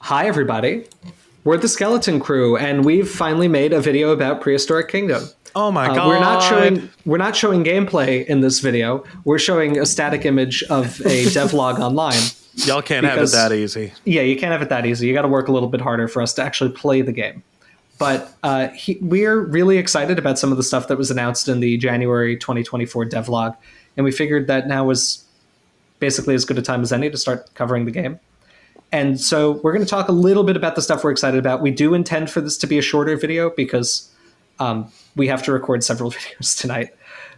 Hi, everybody. We're the Skeleton Crew, and we've finally made a video about Prehistoric Kingdom. Oh my god! We're not showing gameplay in this video. We're showing a static image of a devlog online. Y'all can't have it that easy. Yeah, you can't have it that easy. You got to work a little bit harder for us to actually play the game. But we're really excited about some of the stuff that was announced in the January 2024 devlog, and we figured that now was basically as good a time as any to start covering the game. And so we're going to talk a little bit about the stuff we're excited about. We do intend for this to be a shorter video because we have to record several videos tonight.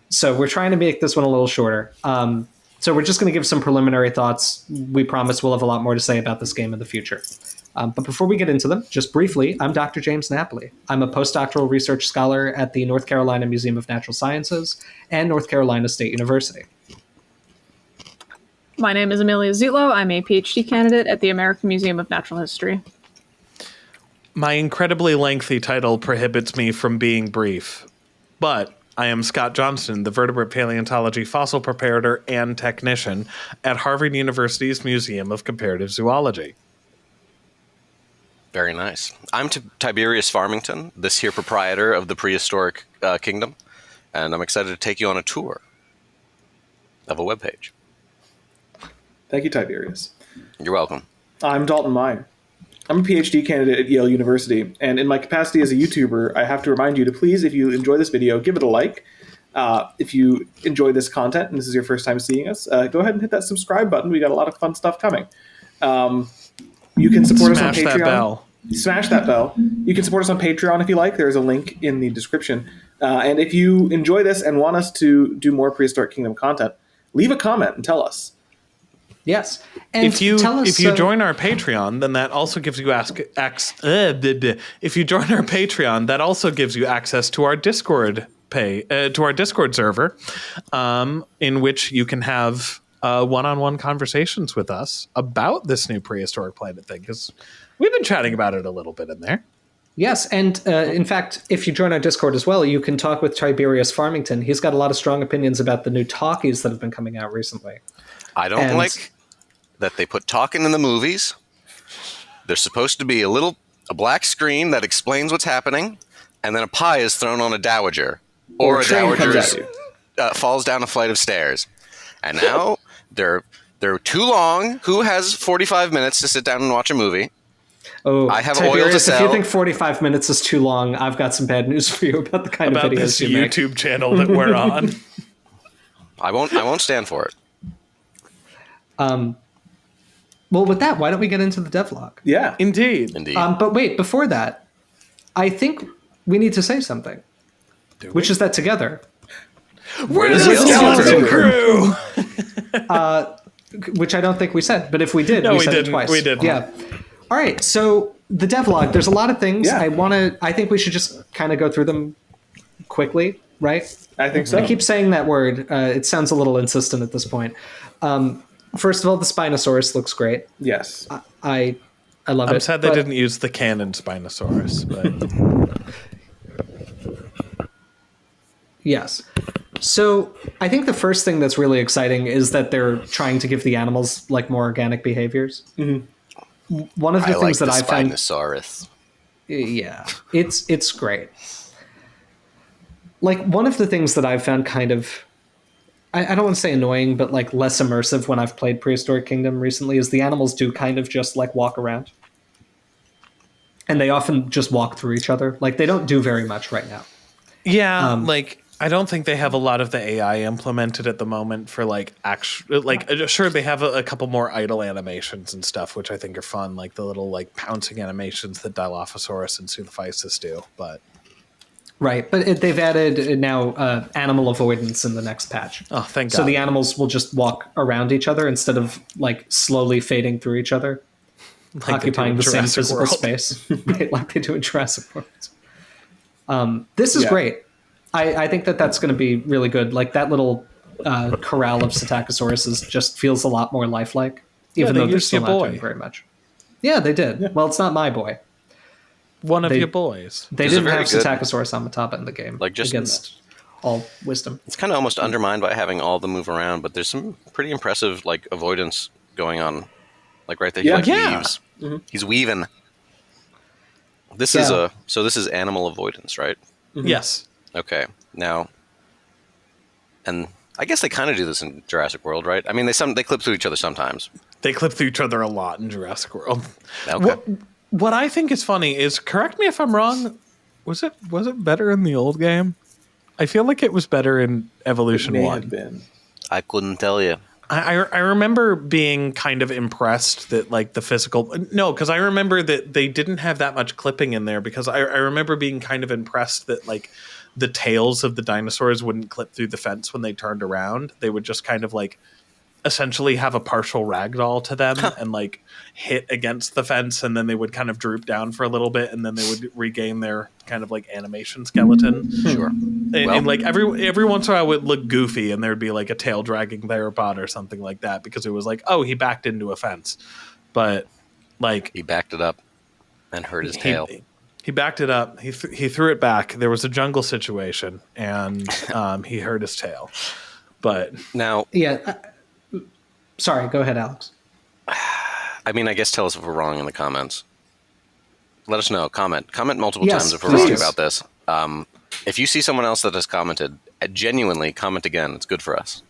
So we're trying to make this one a little shorter. So we're just going to give some preliminary thoughts. We promise we'll have a lot more to say about this game in the future. But before we get into them, just briefly, I'm Dr. James Napoli. I'm a postdoctoral research scholar at the North Carolina Museum of Natural Sciences and North Carolina State University. My name is Amelia Zutlo. I'm a PhD candidate at the American Museum of Natural History. My incredibly lengthy title prohibits me from being brief, but I am Scott Johnston, the vertebrate paleontology fossil preparator and technician at Harvard University's Museum of Comparative Zoology. Very nice. I'm Tiberius Farmington, this here proprietor of the Prehistoric Kingdom, and I'm excited to take you on a tour of a webpage. Thank you, Tiberius. You're welcome. I'm Dalton Meyer. I'm a PhD candidate at Yale University, and in my capacity as a YouTuber, I have to remind you to please, if you enjoy this video, give it a like. If you enjoy this content and this is your first time seeing us, go ahead and hit that subscribe button. We got a lot of fun stuff coming. You can support us on Patreon. Smash that bell. Smash that bell. You can support us on Patreon if you like. There's a link in the description. And if you enjoy this and want us to do more Prehistoric Kingdom content, leave a comment and tell us. Yes, and if you join our Patreon, then that also gives you if you join our Patreon, that also gives you access to our Discord server, in which you can have one-on-one conversations with us about this new prehistoric planet thing, because we've been chatting about it a little bit in there. Yes, and in fact, if you join our Discord as well, you can talk with Tiberius Farmington. He's got a lot of strong opinions about the new talkies that have been coming out recently. I don't like that they put talking in the movies. There's supposed to be a black screen that explains what's happening, and then a pie is thrown on a dowager. Or a dowager falls down a flight of stairs. And now they're too long. Who has 45 minutes to sit down and watch a movie? Oh, I have Tiberius, oil to sell. If you think 45 minutes is too long, I've got some bad news for you about the kind of videos this you make. YouTube channel that we're on. I won't stand for it. Well, with that, why don't we get into the devlog? Yeah. Indeed. But wait, before that, I think we need to say something. Which is that together, we're the Skeleton Crew! Which I don't think we said, but if we did, we said it twice. We didn't. Yeah. All right, so the devlog, there's a lot of things. Yeah. I think we should just kind of go through them quickly, right? I think so. I keep saying that word. It sounds a little insistent at this point. First of all, the Spinosaurus looks great. Yes. I love it. I'm sad they didn't use the canon Spinosaurus, but yes. So I think the first thing that's really exciting is that they're trying to give the animals like more organic behaviors. Mm-hmm. One of the things that I found, Spinosaurus. yeah, it's great. Like one of the things that I've found kind of, I don't want to say annoying, but like less immersive when I've played Prehistoric Kingdom recently is the animals do kind of just like walk around. And they often just walk through each other. Like they don't do very much right now. yeah, I don't think they have a lot of the AI implemented at the moment for sure they have a couple more idle animations and stuff, which I think are fun, like the little like pouncing animations that Dilophosaurus and Sinotherium do, but. Right, but they've added now animal avoidance in the next patch. Oh, thank God. So the animals will just walk around each other instead of like slowly fading through each other, like occupying the same physical space, right, like they do in Jurassic World. This is great. I think that's going to be really good. Like that little corral of Psittacosauruses just feels a lot more lifelike, even though they're still not doing very much. Yeah, they did. Yeah. Well, it's not my boy. One of your boys. They didn't have Psittacosaurus on Mataba in the game, like just against all wisdom. It's kind of almost undermined by having all the move around, but there's some pretty impressive like avoidance going on, like right there. Yeah, He's weaving. This Yeah. this is animal avoidance, right? Yes. Okay. Now, and I guess they kind of do this in Jurassic World, right? I mean, they clip through each other sometimes. They clip through each other a lot in Jurassic World. Okay. What I think is funny is, correct me if I'm wrong, was it better in the old game? I feel like it was better in Evolution May 1. have been. I couldn't tell you. I remember being kind of impressed that, like, the physical... No, because I remember that they didn't have that much clipping in there, because I remember being kind of impressed that, like, the tails of the dinosaurs wouldn't clip through the fence when they turned around. They would just kind of, like, essentially have a partial ragdoll to them and, like, hit against the fence, and then they would kind of droop down for a little bit, and then they would regain their kind of, like, animation skeleton. Sure. And like every once in a while it would look goofy, and there'd be like a tail dragging theropod or something like that, because it was like, oh, he backed into a fence. But like He backed it up and hurt his tail. He backed it up. He threw it back. There was a jungle situation, and he hurt his tail. But Now, Yeah. Sorry, go ahead, Alex. I mean, I guess tell us if we're wrong in the comments. Let us know. Comment multiple Yes, times if we're wrong please. about this. If you see someone else that has commented, genuinely comment again. It's good for us.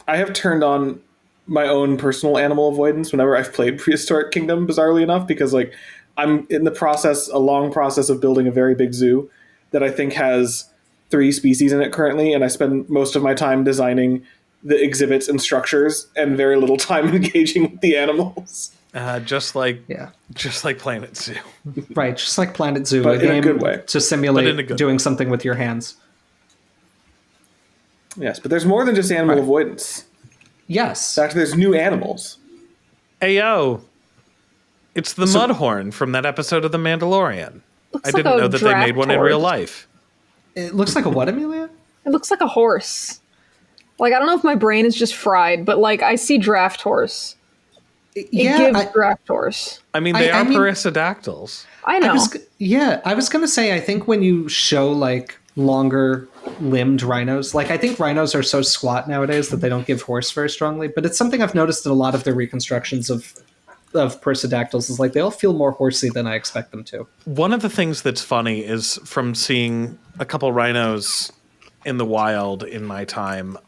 I have turned on my own personal animal avoidance whenever I've played Prehistoric Kingdom, bizarrely enough, because like I'm in a long process of building a very big zoo that I think has 3 species in it currently, and I spend most of my time designing the exhibits and structures and very little time engaging with the animals. just like Yeah. Planet Zoo. Right, just like Planet Zoo, But a in a game good way. to But in a simulate good doing something with your hands. Yes, but there's more than just animal avoidance. Yes. In fact, there's new animals. Ayo, it's the Mudhorn from that episode of The Mandalorian. Looks I like didn't a know that they made one in draft real horse. life. It looks like a what, Amelia? It looks like a horse. Like, I don't know if my brain is just fried, but like I see draft horse. It gives draft horse. I mean, they I are mean- I perissodactyls. I know. was going to say, I think when you show like longer limbed rhinos, like I think rhinos are so squat nowadays that they don't give horse very strongly, but it's something I've noticed in a lot of their reconstructions of perissodactyls is like they all feel more horsey than I expect them to. One of the things that's funny is from seeing a couple rhinos in the wild in my time,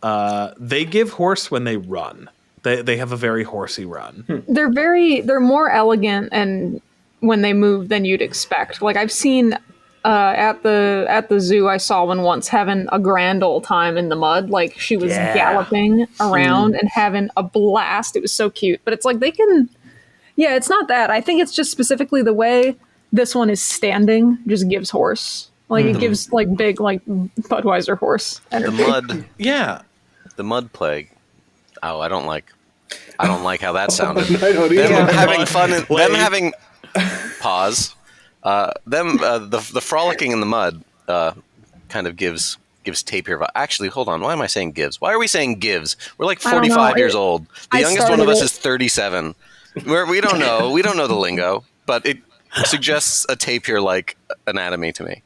they give horse when they run. They have a very horsey run. They're more elegant and when they move than you'd expect. Like I've seen at the zoo, I saw one once having a grand old time in the mud. Like she was galloping around and having a blast. It was so cute. But it's like they can. Yeah, it's not that. I think it's just specifically the way this one is standing just gives horse. Like it gives like big like Budweiser horse The energy. mud, Yeah. the mud plague. Oh, I don't like how that sounded. I don't either. Them having fun, them Plague. having pause. The frolicking in the mud kind of gives tapir. Actually, hold on. Why am I saying gives? Why are we saying gives? We're like I don't know. 45 years old. The I youngest one of started us it. is 37. We don't know. We don't know the lingo, but it suggests a tapir-like anatomy to me.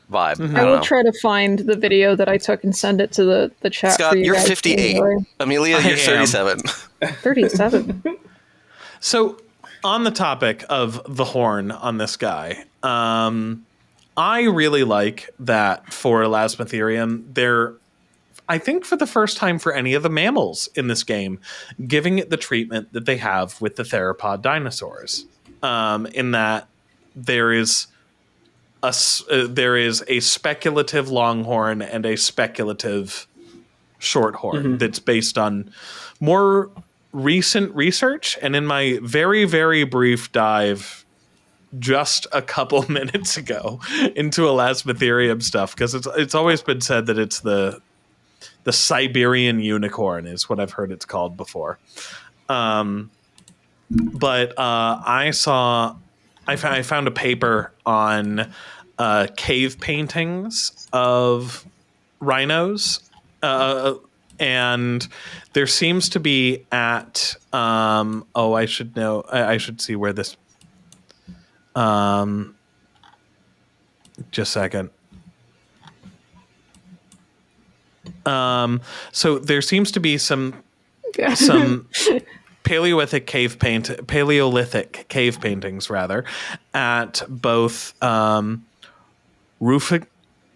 Vibe. I I will don't know. try to find the video that I took and send it to the chat Scott, for you you're guys to 58. enjoy. Amelia, I you're am. 37. 37. So, on the topic of the horn on this guy, I really like that for Elasmotherium, they're, I think for the first time for any of the mammals in this game, giving it the treatment that they have with the theropod dinosaurs, in that there is a speculative longhorn and a speculative shorthorn that's based on more recent research. And in my very, very brief dive just a couple minutes ago into Elasmotherium stuff, because it's always been said that it's the Siberian unicorn is what I've heard it's called before. But I found a paper on cave paintings of rhinos, and there seems to be at I should know. I should see where this. Just a second. So there seems to be some Paleolithic cave paintings rather at both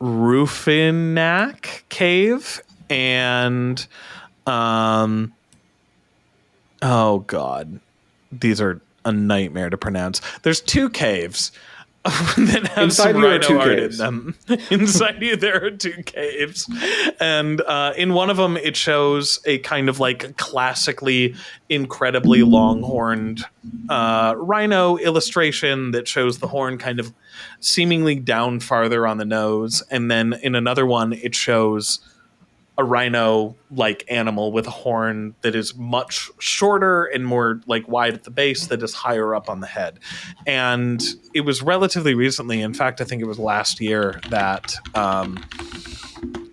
Rufinac Cave and oh god, these are a nightmare to pronounce. There's 2 caves that have Inside some you are rhino 2 art caves. in them. Inside you there are 2 caves, and in one of them it shows a kind of like classically incredibly long-horned rhino illustration that shows the horn kind of seemingly down farther on the nose, and then in another one it shows a rhino-like animal with a horn that is much shorter and more like wide at the base, that is higher up on the head. And it was relatively recently, in fact, I think it was last year, that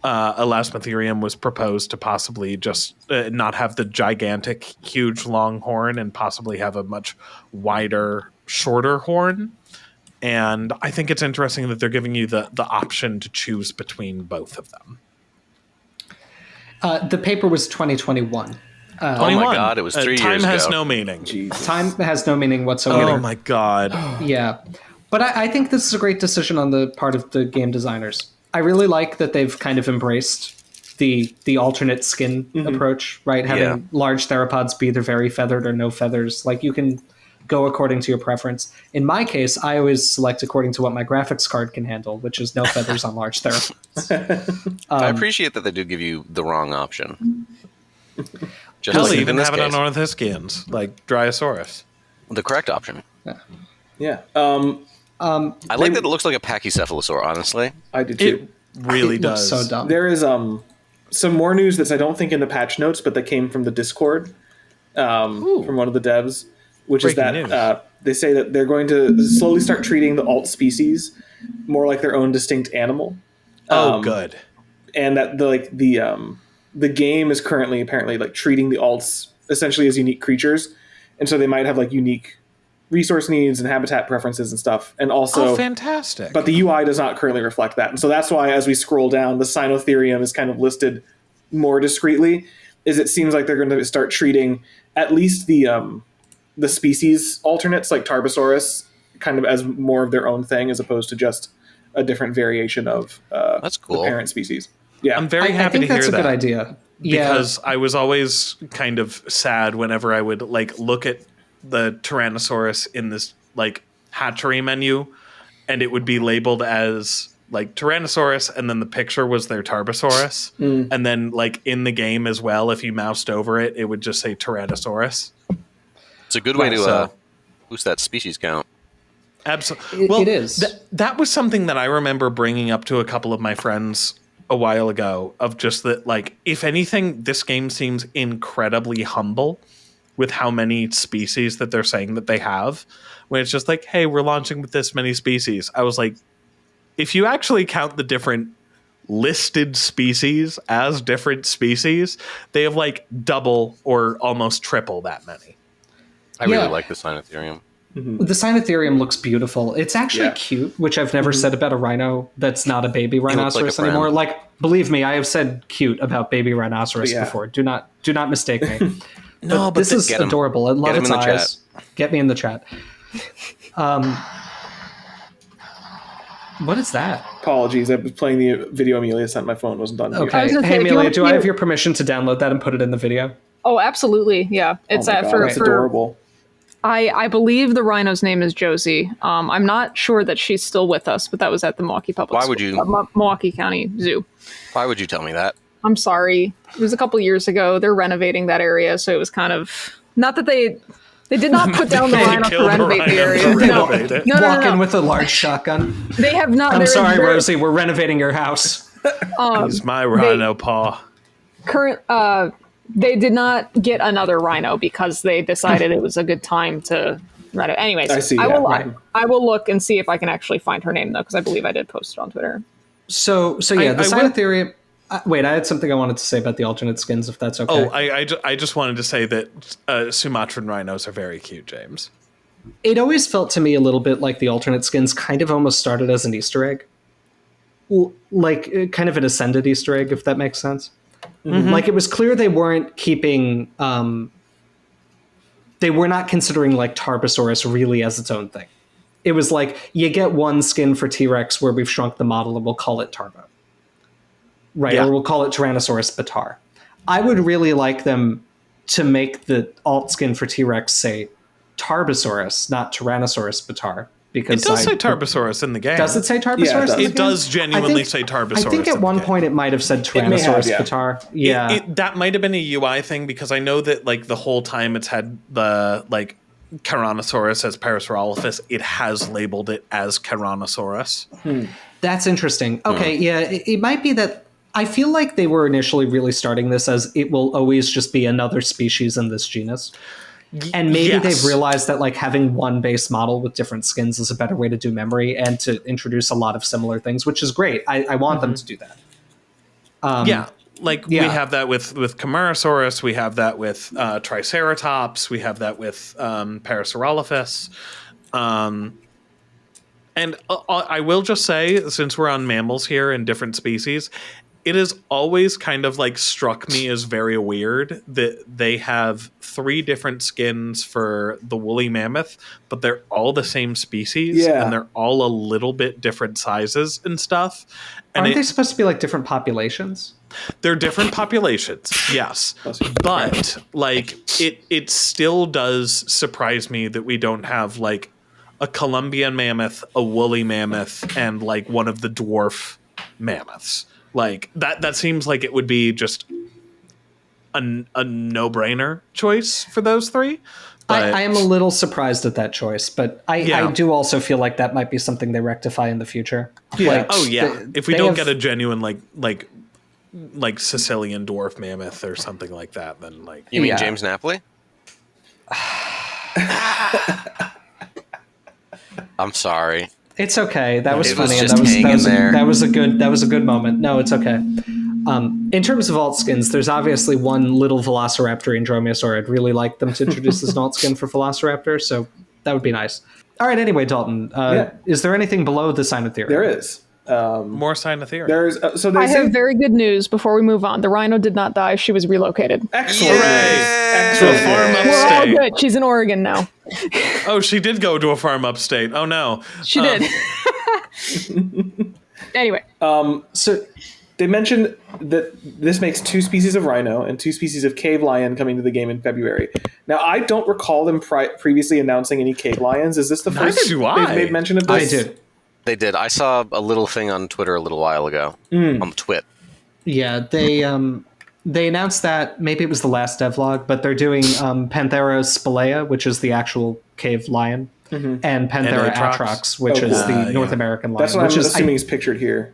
Elasmotherium was proposed to possibly just not have the gigantic, huge, long horn and possibly have a much wider, shorter horn. And I think it's interesting that they're giving you the option to choose between both of them. The paper was 2021. Oh my god, it was 3 years ago. Time has no meaning. Jesus. Time has no meaning whatsoever. Oh my god. Yeah. But I think this is a great decision on the part of the game designers. I really like that they've kind of embraced the alternate skin approach, right? Having large theropods be either very feathered or no feathers. Like, you can go according to your preference. In my case, I always select according to what my graphics card can handle, which is no feathers on large theropods. I appreciate that they do give you the wrong option. Just Hell, like they in even this have it on case. Ornithischians, like Dryosaurus. The correct option. Yeah. I like that it looks like a pachycephalosaur, honestly. I do too. It really It looks does. so dumb. There is some more news that's I don't think in the patch notes, but that came from the Discord from one of the devs, which Breaking is that they say that they're going to slowly start treating the alt species more like their own distinct animal. Oh, good. And that the game is currently apparently like treating the alts essentially as unique creatures, and so they might have like unique resource needs and habitat preferences and stuff. And also, Oh, fantastic. but the UI does not currently reflect that, and so that's why as we scroll down, the Sinotherium is kind of listed more discreetly. Is it seems like they're going to start treating at least the species alternates like Tarbosaurus kind of as more of their own thing, as opposed to just a different variation of That's cool. the parent species. Yeah, I'm very I happy think to hear that's a that. good idea. Because I was always kind of sad whenever I would like look at the Tyrannosaurus in this like hatchery menu, and it would be labeled as like Tyrannosaurus, and then the picture was their Tarbosaurus, and then like in the game as well, if you moused over it, it would just say Tyrannosaurus. It's a good way to So- boost that species count. Absolutely. It is. That was something that I remember bringing up to a couple of my friends a while ago, of just that, like, if anything, this game seems incredibly humble with how many species that they're saying that they have. When it's just like, hey, we're launching with this many species. I was like, if you actually count the different listed species as different species, they have like double or almost triple that many. I really Yeah. like the Sinotherium. The Sinotherium looks beautiful. It's actually cute, which I've never said about a rhino that's not a baby looks like a rhinoceros friend. anymore. Like, believe me, I have said cute about baby rhinoceros Yeah. before. Do not mistake me. No, but This is get 'em. adorable. I love Get 'em its in the chat. eyes. Get me in the chat. What is that? apologies. I was playing the video Amelia sent. My phone wasn't done. I Okay. was gonna Hey, say, if you Amelia, want- do I you- have your permission to download that and put it in the video? Oh, absolutely. Yeah. It's Oh my God, for that's adorable. I believe the rhino's name is Josie. I'm not sure that she's still with us, but that was at the Milwaukee Public Why would you- Milwaukee County Zoo. Why would you tell me that? I'm sorry. It was a couple years ago. They're renovating that area, so it was kind of not that they did not put down the They rhino to killed the renovate the rhino area. to No, renovate it. no, Walk in no. with a large shotgun. They have not. I'm there is- sorry, there- Rosie. We're renovating your house. He's my rhino paw. Current. They did not get another rhino because they decided it was a good time to. Anyways, I see, I yeah, will. right. I will look and see if I can actually find her name though, because I believe I did post it on Twitter. So yeah, the I will- Sinotherium. Wait, I had something I wanted to say about the alternate skins, if that's okay. Oh, I just wanted to say that Sumatran rhinos are very cute, James. It always felt to me a little bit like the alternate skins kind of almost started as an Easter egg. Like kind of an ascended Easter egg, if that makes sense. Like, it was clear they weren't keeping they were not considering like Tarbosaurus really as its own thing. It was like, you get one skin for T-Rex where we've shrunk the model and we'll call it Tarbo. Right? Yeah. Or we'll call it Tyrannosaurus Batar. I would really like them to make the alt skin for T-Rex say Tarbosaurus, not Tyrannosaurus Batar. Because it does say Tarbosaurus in the game. Does it say Tarbosaurus? Yeah, it does. in the It game? does genuinely say Tarbosaurus. I think at one point it might have said Tyrannosaurus yeah. Batar. Yeah. That might have been a UI thing, because I know that like the whole time it's had the like Tyrannosaurus as Parasaurolophus, it has labeled it as Tyrannosaurus. That's interesting. Okay, yeah, it might be that. I feel like they were initially really starting this as it will always just be another species in this genus. And maybe Yes. they've realized that like having one base model with different skins is a better way to do memory and to introduce a lot of similar things, which is great. I want them to do that. We have that with Camarasaurus, we have that with Triceratops, we have that with Parasaurolophus. And I will just say, since we're on mammals here and different species, it has always kind of like struck me as very weird that they have 3 different skins for the woolly mammoth, but they're all the same species and they're all a little bit different sizes and stuff. And Aren't they supposed to be like different populations? they're different populations, yes. But like it still does surprise me that we don't have like a Columbian mammoth, a woolly mammoth, and like one of the dwarf mammoths. Like that seems like it would be just a no-brainer choice for those 3. But I am a little surprised at that choice, but I do also feel like that might be something they rectify in the future. Yeah. Like, if we they don't have- get a genuine like Sicilian dwarf mammoth or something like that, then like You mean Yeah. James Napoli? I'm sorry. It's okay. That was It was funny. And just hanging there. that was a good moment. No, it's okay. In terms of alt skins, there's obviously one little Velociraptor and Dromaeosaur. I'd really like them to introduce this alt skin for Velociraptor, so that would be nice. All right. Anyway, Dalton, is there anything below the Sinotherium? There is. more Sinotherium. There's so they I say have very good news before we move on. The rhino did not die. She was relocated. excellent. To a Excellent. farm We're all upstate. good. She's in Oregon now. Oh, she did go to a farm upstate. Oh no. She did. Anyway, So they mentioned that this makes 2 species of rhino and 2 species of cave lion coming to the game in February. Now, I don't recall them previously announcing any cave lions. Is this the Neither first do I. they've made mention of I this? did. They did. I saw a little thing on Twitter a little while ago on the twit. Yeah, they announced that maybe it was the last devlog, but they're doing Panthera spelaea, which is the actual cave lion, and Panthera Atrox. atrox, which Oh, is cool. the North American lion. That's what I'm which is assuming is pictured here.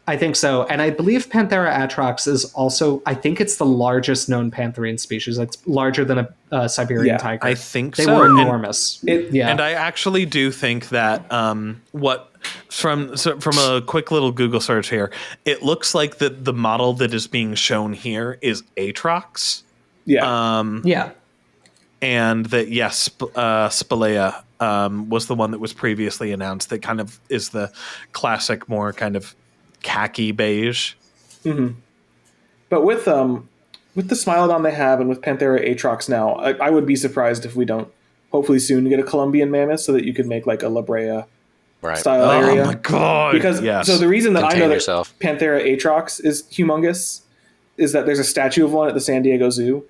I think so, and I believe Panthera atrox is also. I think it's the largest known pantherine species. It's larger than a Siberian tiger. I think they so. were And- enormous. And I actually do think that from a quick little Google search here, it looks like the model that is being shown here is Atrox. Yeah. Yeah. And that Spelea was the one that was previously announced. That kind of is the classic, more kind of khaki beige. But with the Smilodon they have and with Panthera atrox now, I would be surprised if we don't hopefully soon get a Columbian mammoth so that you could make like a La Brea Right. style area. Oh my god! Because yes. so the reason that I Contain know that yourself. Panthera atrox is humongous is that there's a statue of one at the San Diego Zoo,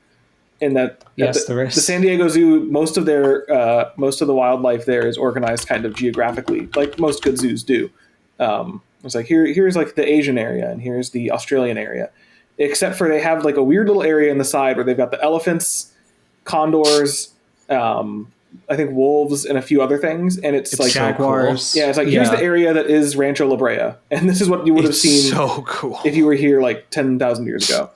and that Yes, there is. the San Diego Zoo, most of the wildlife there is organized kind of geographically, like most good zoos do. It's like here's like the Asian area and here's the Australian area, except for they have like a weird little area in the side where they've got the elephants, condors, I think wolves and a few other things, and it's like jaguars. yeah, it's like here's the area that is Rancho La Brea, and this is what you would have It's seen so cool. if you were here like 10,000 years ago.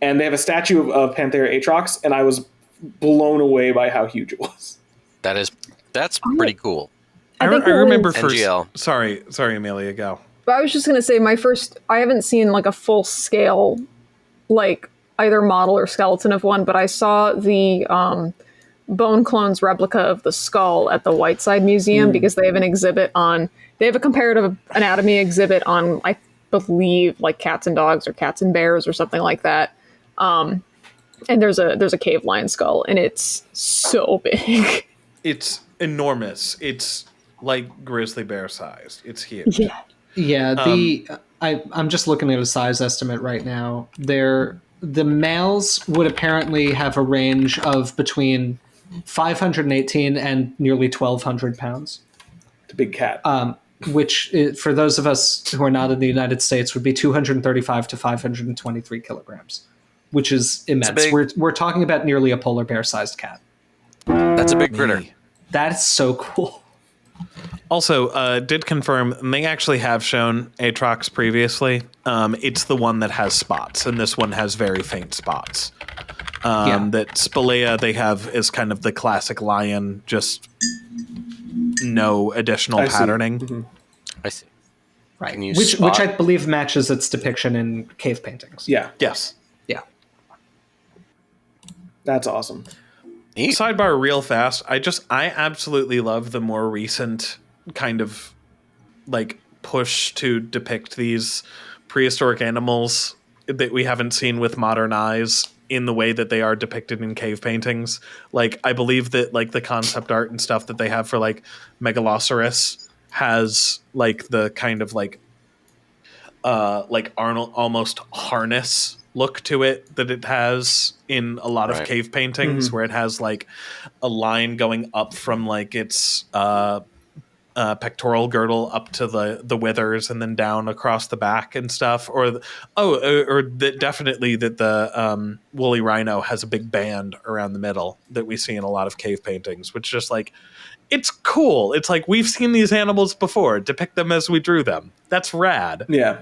And they have a statue of Panthera atrox, and I was blown away by how huge it was. That's pretty cool. I think it remember was- first. NGL. Sorry, Amelia, go. but I was just gonna say I haven't seen like a full scale, like either model or skeleton of one, but I saw the bone clones replica of the skull at the Whiteside Museum because they have they have a comparative anatomy exhibit on, I believe, like cats and dogs or cats and bears or something like that. And there's a cave lion skull, and it's so big. It's enormous. It's like grizzly bear sized. It's huge. Yeah. Yeah, I'm just looking at a size estimate right now. The males would apparently have a range of between 518 and nearly 1,200 pounds, It's a big cat. which for those of us who are not in the United States would be 235 to 523 kilograms, which is immense. big. We're talking about nearly a polar bear sized cat. That's a big critter. That's so cool. Also, did confirm they actually have shown Atrox previously. It's the one that has spots, and this one has very faint spots. That Spelea they have is kind of the classic lion, just no additional I see. patterning. Mhm. I see. Right. Can you Which spot- I believe matches its depiction in cave paintings. Yeah, Yes. Yeah. that's awesome. Neat. Sidebar real fast. I absolutely love the more recent kind of like push to depict these prehistoric animals that we haven't seen with modern eyes in the way that they are depicted in cave paintings. Like I believe that like the concept art and stuff that they have for like Megalosaurus has like the kind of like Arnold almost harness look to it that it has in a lot of Right. cave paintings, where it has like a line going up from like its pectoral girdle up to the withers and then down across the back and stuff. Or definitely that the woolly rhino has a big band around the middle that we see in a lot of cave paintings, which just like it's cool. It's like we've seen these animals before. Depict them as we drew them. That's rad. Yeah,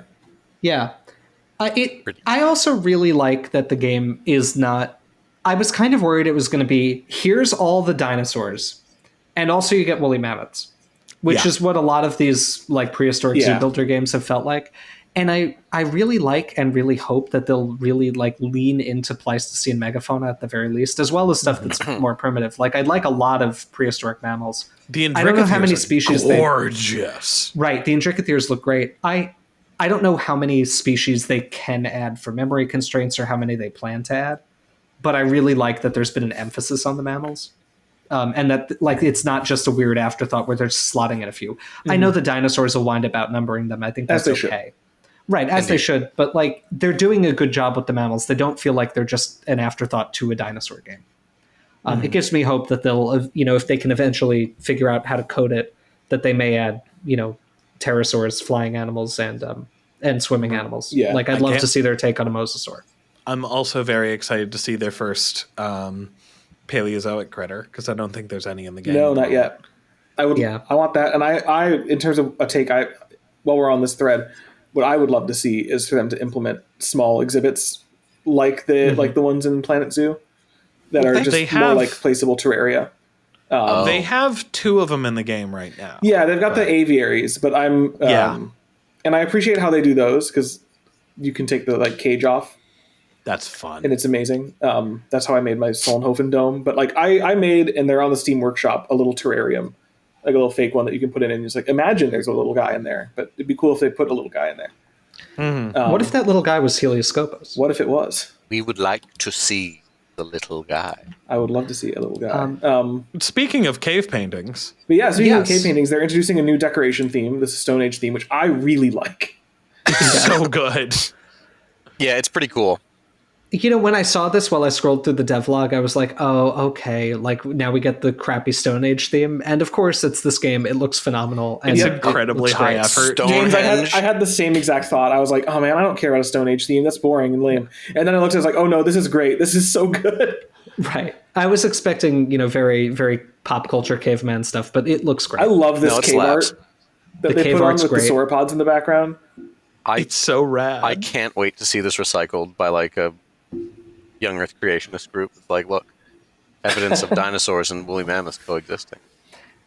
Yeah. I also really like that the game is not. I was kind of worried it was going to be here's all the dinosaurs, and also you get woolly mammoths, which Yeah. is what a lot of these like prehistoric zoo Yeah. builder games have felt like. And I really like and really hope that they'll really like lean into Pleistocene megafauna at the very least, as well as stuff that's more primitive. Like I'd like a lot of prehistoric mammals. The I don't know how many Indricotheres are species gorgeous. Right, the Indricotheres look great. I don't know how many species they can add for memory constraints or how many they plan to add, but I really like that there's been an emphasis on the mammals, and that like it's not just a weird afterthought where they're just slotting in a few. I know the dinosaurs will wind up outnumbering them. I think As that's they okay. Right, as they should, but like they're doing a good job with the mammals. They don't feel like they're just an afterthought to a dinosaur game. It gives me hope that they'll, if they can eventually figure out how to code it, that they may add, pterosaurs, flying animals, and swimming animals. Yeah. Like I'd I love can't- to see their take on a mosasaur. I'm also very excited to see their first Paleozoic critter, because I don't think there's any in the game. no, not yet. I would. Yeah. I want that, and I in terms of a take, while we're on this thread, what I would love to see is for them to implement small exhibits like the ones in Planet Zoo that are they just more have- like placeable terraria. They have 2 of them in the game right now. Yeah, they've got the aviaries, but I'm Yeah. and I appreciate how they do those because you can take the like cage off That's fun. and it's amazing. That's how I made my Solnhofen dome. But like I made, and they're on the Steam Workshop, a little terrarium, like a little fake one that you can put in, and just like imagine there's a little guy in there. But it'd be cool if they put a little guy in there. What if that little guy was Helioscopus? What if it was? We would like to see the little guy. I would love to see a little guy. Speaking of cave paintings, But yeah, speaking of Yes. cave paintings, they're introducing a new decoration theme, this Stone Age theme, which I really like. so good. Yeah, it's pretty cool. When I saw this while I scrolled through the devlog, I was like, oh, okay. Like now we get the crappy Stone Age theme. And of course it's this game. It looks phenomenal. And It's it incredibly looks high great. effort. James, Stonehenge. I had the same exact thought. I was like, oh man, I don't care about a Stone Age theme. That's boring and lame. And then I looked at it, I was like, oh no, this is great. This is so good. Right. I was expecting, very, very pop culture caveman stuff, but it looks great. I love this No, it cave slaps. art that The they cave put on art's with great. the sauropods in the background. It's so rad. I can't wait to see this recycled by like a young Earth creationist group. It's like, look, evidence of dinosaurs and woolly mammoths coexisting.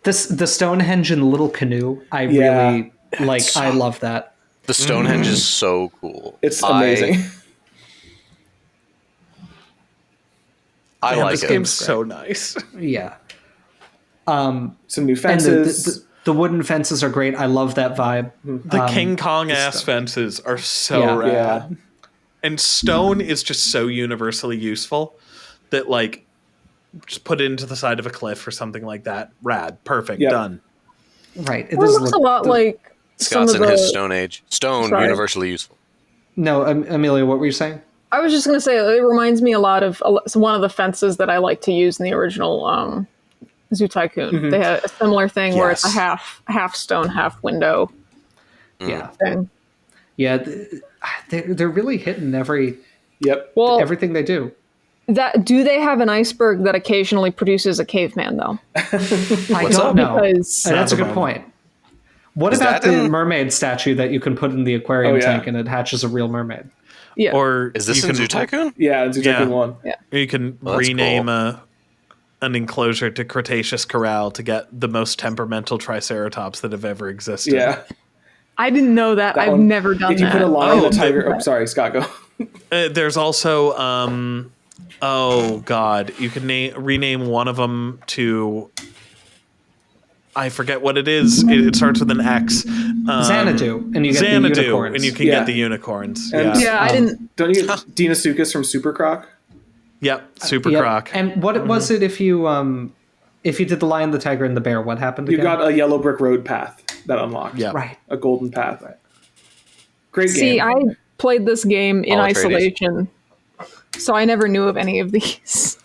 The Stonehenge and the little canoe, I Yeah. really like. I love that. The Stonehenge is so cool. It's amazing. I Man, like this it. game's so nice. Yeah. Some new And fences. the wooden fences are great. I love that vibe. The King Kong ass fences are so yeah. rad. Yeah. And stone is just so universally useful that, like, just put it into the side of a cliff or something like that. Rad. Perfect. Yep. Done. Right. It looks a lot like some Scott's of in the. his Stone Age. Stone, Sorry. universally useful. No, Amelia, what were you saying? I was just going to say it reminds me a lot of one of the fences that I like to use in the original Zoo Tycoon. They had a similar thing where it's a half stone, half window Yeah. thing. Yeah. They're really hitting everything they do. Do they have an iceberg that occasionally produces a caveman though? I don't know. Because That's a good point. What about the mermaid statue that you can put in the aquarium tank and it hatches a real mermaid? Yeah. Or Is this in Zoo Tycoon? Yeah, it's Zoo Tycoon 1. Yeah. Or you can Well, that's rename cool. an enclosure to Cretaceous Corral to get the most temperamental Triceratops that have ever existed. Yeah. I didn't know that. I've one- never done If you that. put a lion and Oh, a tiger... Oh, sorry, Scott, go. There's also, oh god, you can rename one of them to, I forget what it is. It starts with an X. Xanadu, and you get the Xanadu, unicorns. and you can get the unicorns. And- Yeah. I didn't. Don't you get Deinosuchus from Super Croc? Yep. Super Yep. Croc. And what was it if you did the lion, the tiger, and the bear? What happened You again? got a yellow brick road path that unlocked. Yeah. Right. A golden path. Great game. See, I played this game in All Atreides. isolation, so I never knew of any of these.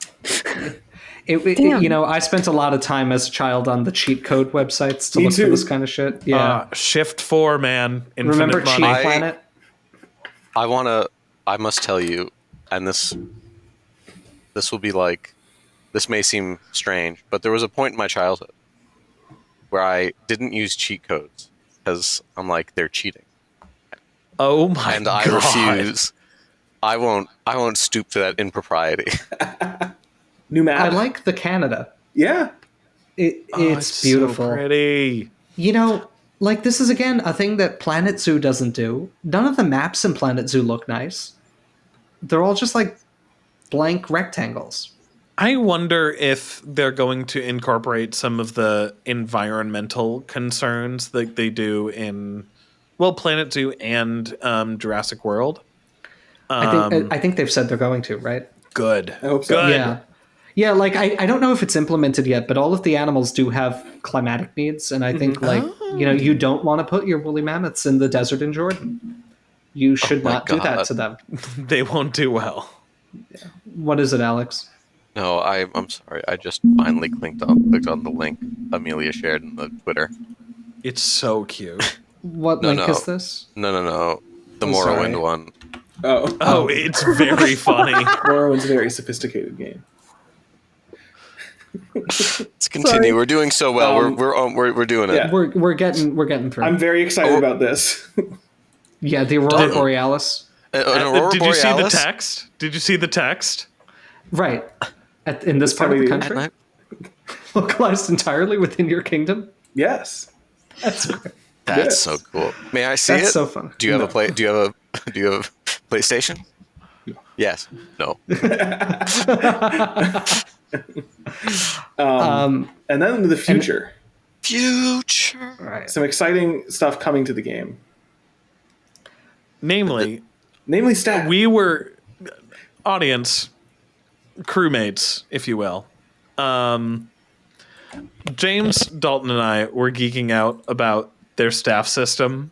You know, I spent a lot of time as a child on the cheat code websites to Me look too. for this kind of shit. Yeah. Shift 4, man. Infinite Remember money. Cheat Planet? I must tell you, and this will be like, this may seem strange, but there was a point in my childhood where I didn't use cheat codes because I'm like, they're cheating. Oh my And god. I refuse. I won't stoop to that impropriety. New map. I like the Canada. Yeah. It's beautiful. So pretty. You know, like this is again a thing that Planet Zoo doesn't do. None of the maps in Planet Zoo look nice. They're all just like blank rectangles. I wonder if they're going to incorporate some of the environmental concerns that they do in, well, Planet Zoo and Jurassic World. I think they've said they're going to, right? Good. I hope so. Good. Yeah. Yeah, like I don't know if it's implemented yet, but all of the animals do have climatic needs, and I think you don't want to put your woolly mammoths in the desert in Jordan. You should my not do that God. to them. They won't do well. What is it, Alex? No, I'm sorry. I just finally clicked on the link Amelia shared in the Twitter. It's so cute. What No, link no. is this? No. The I'm Morrowind sorry. one. Oh. Oh, it's very funny. Morrowind's a very sophisticated game. Let's continue. Sorry. We're doing so well. We're doing it. Yeah. We're getting through. I'm very excited Oh. about this. Yeah, the Aurora Borealis. An Aurora Did you see the Borealis? text? Did you see the text? Right. In this part of the time At country? night? Localized entirely within your kingdom? Yes. That's great. That's Yes. so cool. May I see That's it? so fun. Do you have No. a play? Do you have a PlayStation? Yes. No. And then into the future. Future. Right. Some exciting stuff coming to the game. Namely, Namely stat. we were audience crewmates, if you will. James, Dalton, and I were geeking out about their staff system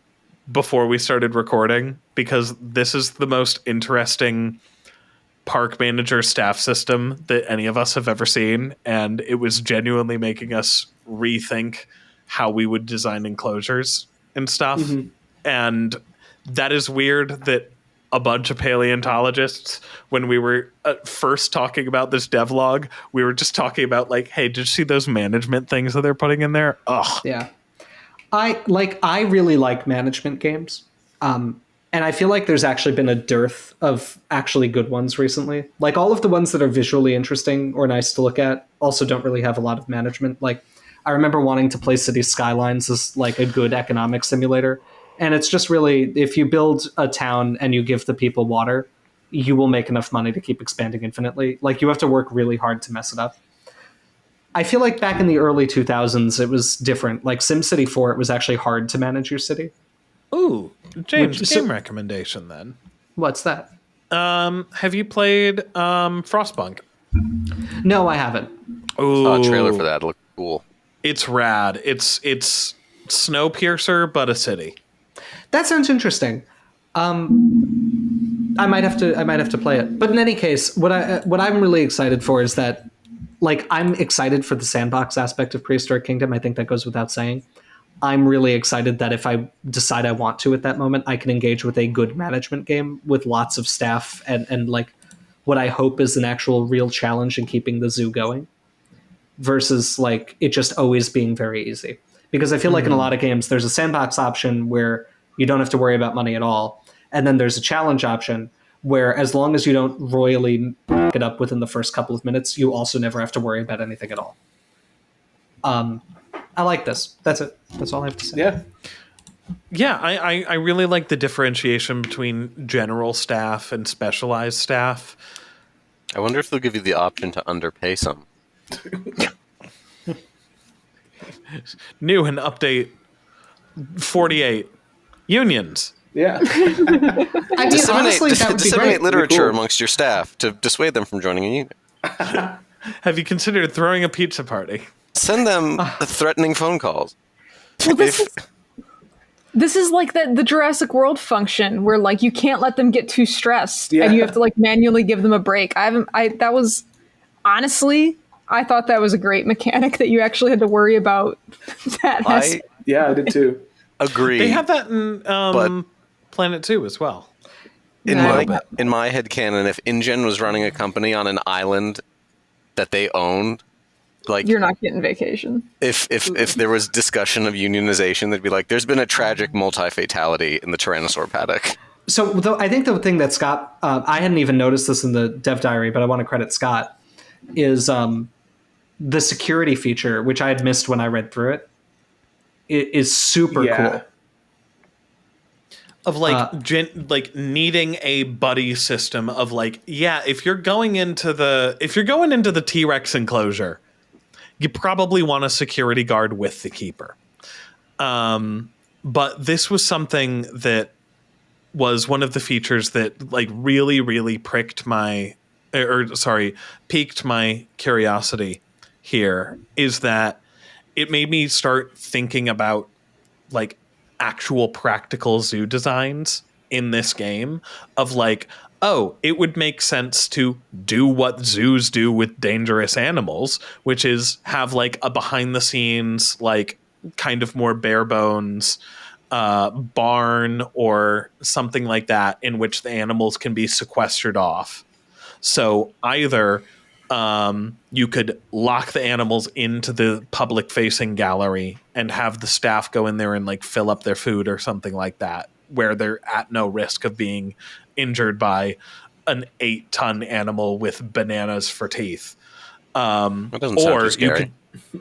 before we started recording because this is the most interesting park manager staff system that any of us have ever seen, and it was genuinely making us rethink how we would design enclosures and stuff. And that is weird that a bunch of paleontologists, when we were first talking about this devlog, we were just talking about like, hey, did you see those management things that they're putting in there? Ugh. Yeah. I really like management games. And I feel like there's actually been a dearth of actually good ones recently. Like all of the ones that are visually interesting or nice to look at also don't really have a lot of management. Like I remember wanting to play City Skylines as like a good economic simulator. And it's just really, if you build a town and you give the people water, you will make enough money to keep expanding infinitely. Like you have to work really hard to mess it up. I feel like back in the early 2000s, it was different. Like SimCity 4, it was actually hard to manage your city. Ooh, James, Which- game recommendation then. What's that? Have you played Frostpunk? No, I haven't. Saw a trailer for that. It looked cool. It's rad. It's Snowpiercer, but a city. That sounds interesting. I might have to play it. But in any case, what I'm really excited for is that, like, I'm excited for the sandbox aspect of Prehistoric Kingdom. I think that goes without saying. I'm really excited that if I decide I want to at that moment, I can engage with a good management game with lots of staff and like what I hope is an actual real challenge in keeping the zoo going versus like it just always being very easy. Because I feel like in a lot of games, there's a sandbox option where you don't have to worry about money at all. And then there's a challenge option where as long as you don't royally f*** it up within the first couple of minutes, you also never have to worry about anything at all. I like this. That's it. That's all I have to say. Yeah. Yeah, I really like the differentiation between general staff and specialized staff. I wonder if they'll give you the option to underpay some. New and update 48. Unions. I Yeah. mean, honestly, that would be Disseminate great. literature Cool. amongst your staff to dissuade them from joining a union. Have you considered throwing a pizza party? Send them the threatening phone calls. Well, this is like the Jurassic World function where like you can't let them get too stressed Yeah. and you have to like manually give them a break. That was honestly, I thought that was a great mechanic that you actually had to worry about that. I Yeah, I did too. agree. They have that in But- Planet 2 as well. in Yeah. my head canon, if InGen was running a company on an island that they owned, like You're not getting vacation. if there was discussion of unionization, they'd be like, "There's been a tragic multi-fatality in the Tyrannosaur paddock." So I think the thing that Scott, I hadn't even noticed this in the dev diary, but I want to credit Scott, is the security feature, which I had missed when I read through it. It is super Yeah. cool. Of like needing a buddy system of like, yeah, if you're going into the T-Rex enclosure, you probably want a security guard with the keeper. But this was something that was one of the features that like really, really piqued my curiosity here, is that it made me start thinking about like actual practical zoo designs in this game of like, oh, it would make sense to do what zoos do with dangerous animals, which is have like a behind the scenes, like kind of more bare bones barn or something like that in which the animals can be sequestered off. So either you could lock the animals into the public facing gallery and have the staff go in there and like fill up their food or something like that, where they're at no risk of being injured by an 8-ton animal with bananas for teeth. That doesn't sound too scary.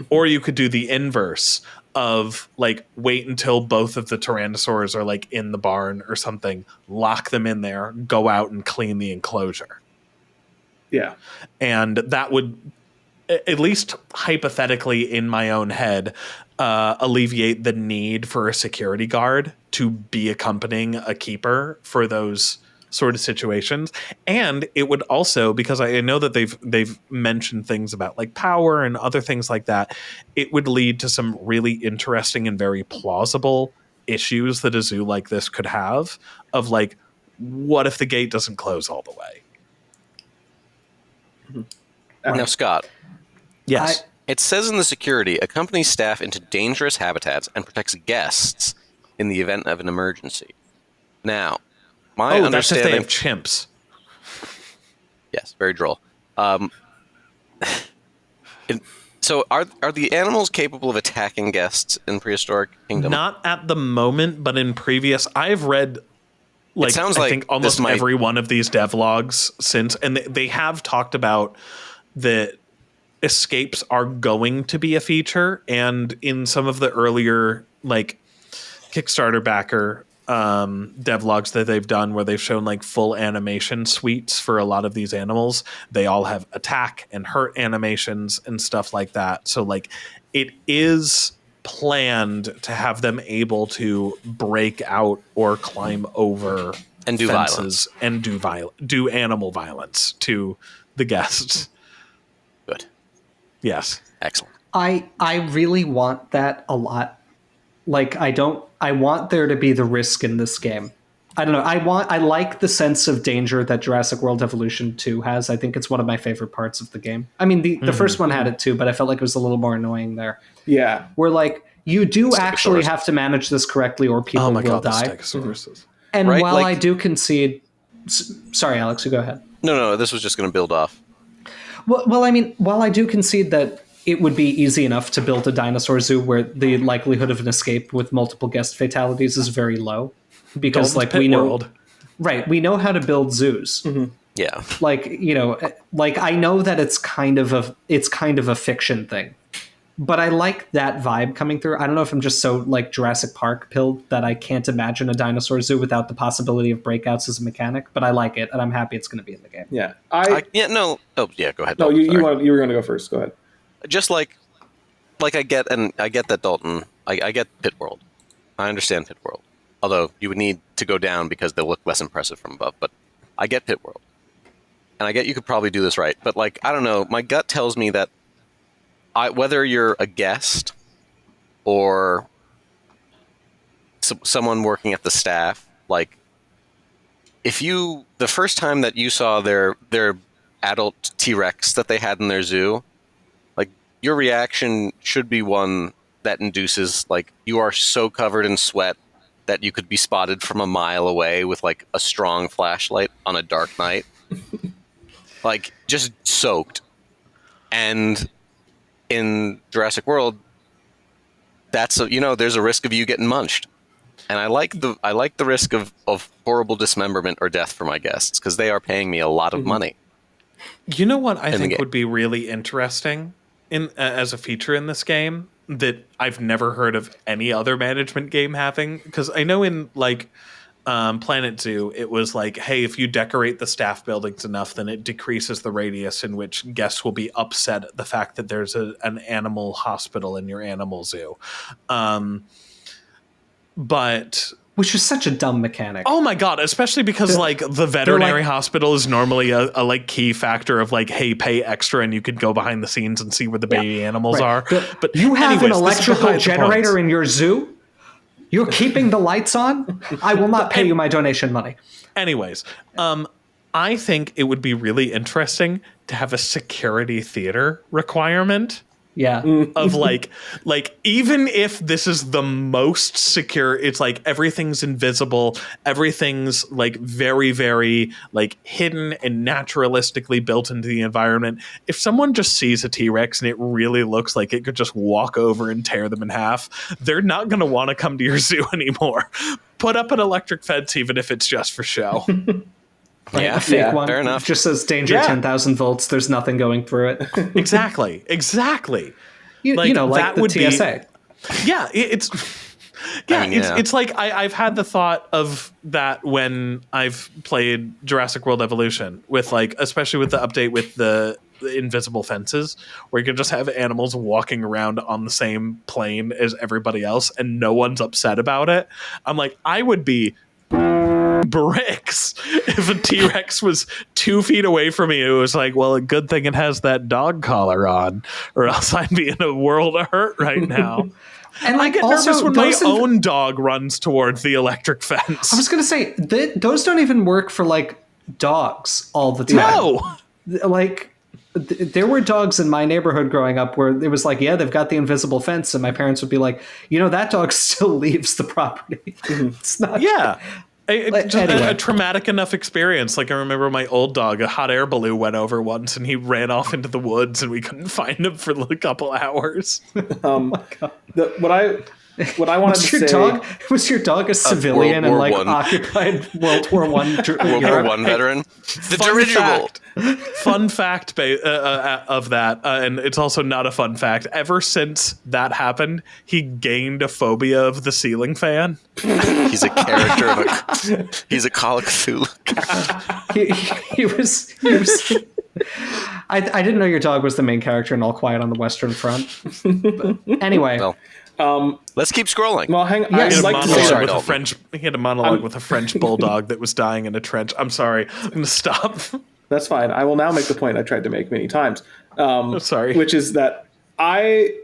You could do the inverse of like wait until both of the tyrannosaurs are like in the barn or something, lock them in there, go out and clean the enclosure. Yeah. And that would, at least hypothetically in my own head, alleviate the need for a security guard to be accompanying a keeper for those sort of situations. And it would also, because I know that they've mentioned things about like power and other things like that, it would lead to some really interesting and very plausible issues that a zoo like this could have of like, what if the gate doesn't close all the way? Now, Scott, Yes. it says in the security, accompanies staff into dangerous habitats and protects guests in the event of an emergency. Now, my that's if they understanding... have chimps. Yes, very droll. So are the animals capable of attacking guests in Prehistoric Kingdom? Not at the moment, but in previous, I've read like sounds I like think almost this might- every one of these devlogs since, and they have talked about that escapes are going to be a feature, and in some of the earlier like Kickstarter backer devlogs that they've done where they've shown like full animation suites for a lot of these animals, they all have attack and hurt animations and stuff like that. So like it is planned to have them able to break out or climb over And do fences and do animal violence to the guests. Good. Yes. Excellent. I really want that a lot. Like, I want there to be the risk in this game. I don't know. I like the sense of danger that Jurassic World Evolution 2 has. I think it's one of my favorite parts of the game. I mean, the first one had it too, but I felt like it was a little more annoying there. Yeah. Where, like, you do actually have to manage this correctly or people will die. And Right, while like- I do concede... Sorry, Alex, you go ahead. No, this was just going to build off. Well, I mean, while I do concede that it would be easy enough to build a dinosaur zoo where the likelihood of an escape with multiple guest fatalities is very low, because Dalton's like Pit we know, World. right? We know how to build zoos. Yeah. Like, you know, like I know that it's kind of a fiction thing, but I like that vibe coming through. I don't know if I'm just so like Jurassic Park pilled that I can't imagine a dinosaur zoo without the possibility of breakouts as a mechanic, but I like it and I'm happy it's going to be in the game. Yeah. Go ahead. No, Dalton, you sorry. were going to go first. Go ahead. Just like I get that, Dalton. I get Pit World. I understand Pit World. Although you would need to go down because they look less impressive from above. But I get Pit World. And I get you could probably do this right. But like, I don't know, my gut tells me that whether you're a guest or someone working at the staff, like the first time that you saw their adult T-Rex that they had in their zoo, like your reaction should be one that induces like you are so covered in sweat that you could be spotted from a mile away with like a strong flashlight on a dark night. Like just soaked. And in Jurassic World, there's a risk of you getting munched. And I like the risk of horrible dismemberment or death for my guests because they are paying me a lot of money. You know what I think would be really interesting as a feature in this game that I've never heard of any other management game having? Because I know in like Planet Zoo, it was like, hey, if you decorate the staff buildings enough, then it decreases the radius in which guests will be upset at the fact that there's an animal hospital in your animal zoo. But which is such a dumb mechanic. Oh my god, especially because like the veterinary hospital is normally a like key factor of like, hey, pay extra and you could go behind the scenes and see where the baby animals are. But you have an anyways, electrical generator in your zoo? You're keeping the lights on? I will not pay you my donation money. Anyways, I think it would be really interesting to have a security theater requirement. Yeah. Of like even if this is the most secure, it's like everything's invisible, everything's like very, very like hidden and naturalistically built into the environment. If someone just sees a T-Rex and it really looks like it could just walk over and tear them in half, they're not going to want to come to your zoo anymore. Put up an electric fence, even if it's just for show. A fake one. Fair enough. Just says danger 10,000 volts. There's nothing going through it. Exactly. You know, like that the would TSA. It's like I've had the thought of that when I've played Jurassic World Evolution with like, especially with the update with the invisible fences, where you can just have animals walking around on the same plane as everybody else and no one's upset about it. I'm like, I would be bricks if a T-Rex was 2 feet away from me. It was like, well, a good thing it has that dog collar on, or else I'd be in a world of hurt right now. And I get nervous when my own dog runs towards the electric fence. I was going to say, those don't even work for like dogs all the time. No! Like, there were dogs in my neighborhood growing up where it was like, yeah, they've got the invisible fence, and my parents would be like, you know, that dog still leaves the property. It's not. Yeah. Anyway. A traumatic enough experience. Like I remember my old dog, a hot air balloon went over once and he ran off into the woods and we couldn't find him for a couple hours. What I wanted to say... Was your dog a civilian and like occupied World War I? World War I veteran? The dirigible! Fun fact of that, and it's also not a fun fact, ever since that happened, he gained a phobia of the ceiling fan. He's a character he's a Call of Cthulhu. he was I didn't know your dog was the main character in All Quiet on the Western Front. But anyway. Well, Let's keep scrolling. Well, Yes. He had a I'd like to say monologue Sorry, with a Dalton. French. He had a monologue with a French bulldog that was dying in a trench. I'm sorry. I'm gonna stop. that's fine. I will now make the point I tried to make many times. Sorry. Which is that I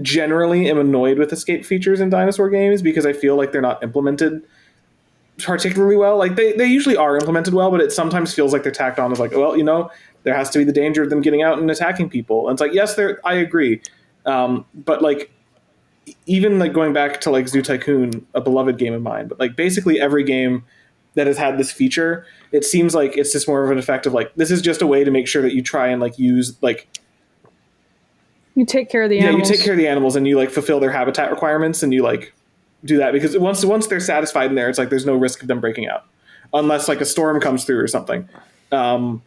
generally am annoyed with escape features in dinosaur games because I feel like they're not implemented particularly well. Like they usually are implemented well, but it sometimes feels like they're tacked on as like, well, there has to be the danger of them getting out and attacking people. And it's like, yes, I agree. But like, even like going back to like Zoo Tycoon, a beloved game of mine, but like basically every game that has had this feature, it seems like it's just more of an effect of like, this is just a way to make sure that you try and like use like, You take care of the yeah, animals. you take care of the animals and you like fulfill their habitat requirements and you like do that because once they're satisfied in there, it's like there's no risk of them breaking out unless like a storm comes through or something. And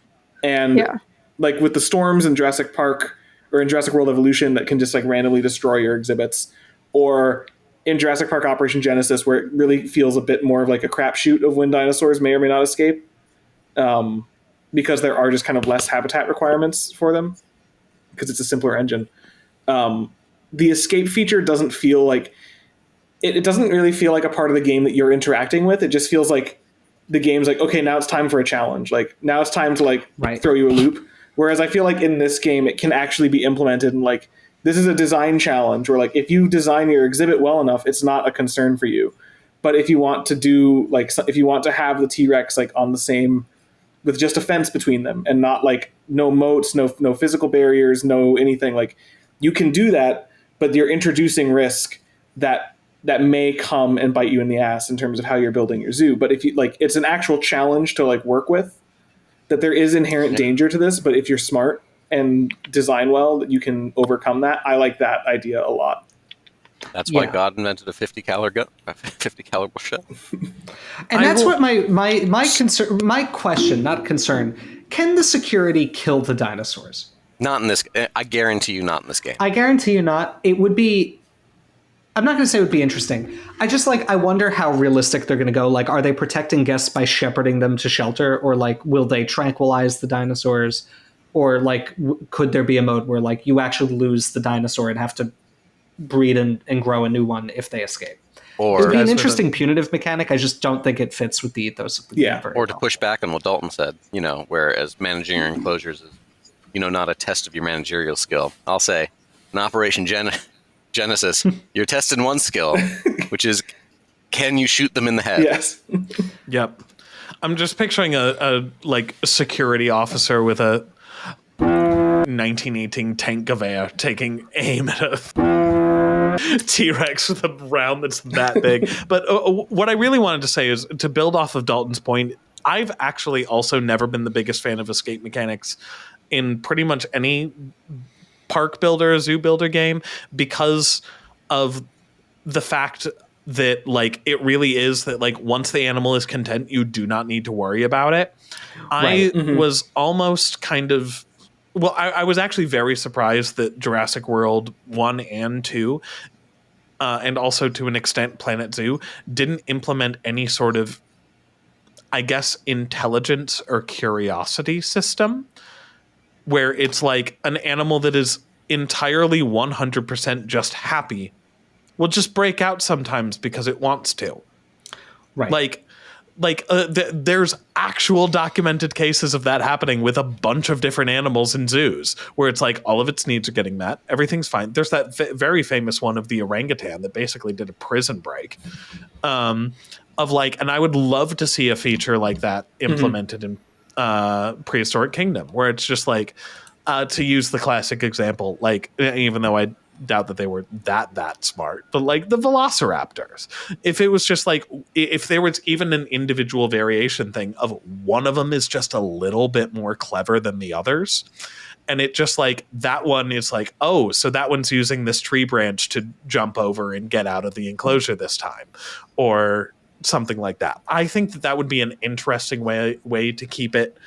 Yeah. like with the storms in Jurassic Park or in Jurassic World Evolution that can just like randomly destroy your exhibits, or in Jurassic Park Operation Genesis where it really feels a bit more of like a crapshoot of when dinosaurs may or may not escape, because there are just kind of less habitat requirements for them because it's a simpler engine. The escape feature doesn't feel like it doesn't really feel like a part of the game that you're interacting with. It just feels like the game's like, okay, now it's time for a challenge. Like now it's time to like throw you a loop. Whereas I feel like in this game, it can actually be implemented and like, this is a design challenge where like, if you design your exhibit well enough, it's not a concern for you. But if you want to do like, if you want to have the T-Rex like on the same, with just a fence between them and not like no moats, no physical barriers, no anything, like you can do that, but you're introducing risk that may come and bite you in the ass in terms of how you're building your zoo. But if you like, it's an actual challenge to like work with, that there is inherent danger to this, but if you're smart and design well, that you can overcome that. I like that idea a lot. That's why God invented a 50 caliber shell. And that's what my concern, my question, not concern. Can the security kill the dinosaurs? Not in this. I guarantee you, not in this game. I guarantee you not. It would be. I'm not going to say it would be interesting. I wonder how realistic they're going to go. Like, are they protecting guests by shepherding them to shelter, or like, will they tranquilize the dinosaurs, or like, could there be a mode where like you actually lose the dinosaur and have to breed and grow a new one if they escape? Or it would be an interesting punitive mechanic. I just don't think it fits with the ethos of the game very or to well. push back on what Dalton said, whereas managing your enclosures is, not a test of your managerial skill. I'll say, in Operation Genesis, you're testing one skill, which is, can you shoot them in the head? Yes. Yep. I'm just picturing a security officer with a 1918 tank Gewehr taking aim at a T-Rex with a round that's that big. But what I really wanted to say is, to build off of Dalton's point, I've actually also never been the biggest fan of escape mechanics in pretty much any park builder, zoo builder game, because of the fact that like it really is that like once the animal is content, you do not need to worry about it. Right. I was almost kind of I was actually very surprised that Jurassic World 1 and 2 and also to an extent Planet Zoo didn't implement any sort of, I guess, intelligence or curiosity system where it's like an animal that is entirely 100% just happy will just break out sometimes because it wants to. Right. There's actual documented cases of that happening with a bunch of different animals in zoos where it's like all of its needs are getting met. Everything's fine. There's that very famous one of the orangutan that basically did a prison break and I would love to see a feature like that implemented in Prehistoric Kingdom, where it's just like, to use the classic example, like, even though I doubt that they were that smart, but like the velociraptors, if it was just like, if there was even an individual variation thing of one of them is just a little bit more clever than the others, and it just like, that one is like, oh, so that one's using this tree branch to jump over and get out of the enclosure this time, or something like that. I think that would be an interesting way to keep it,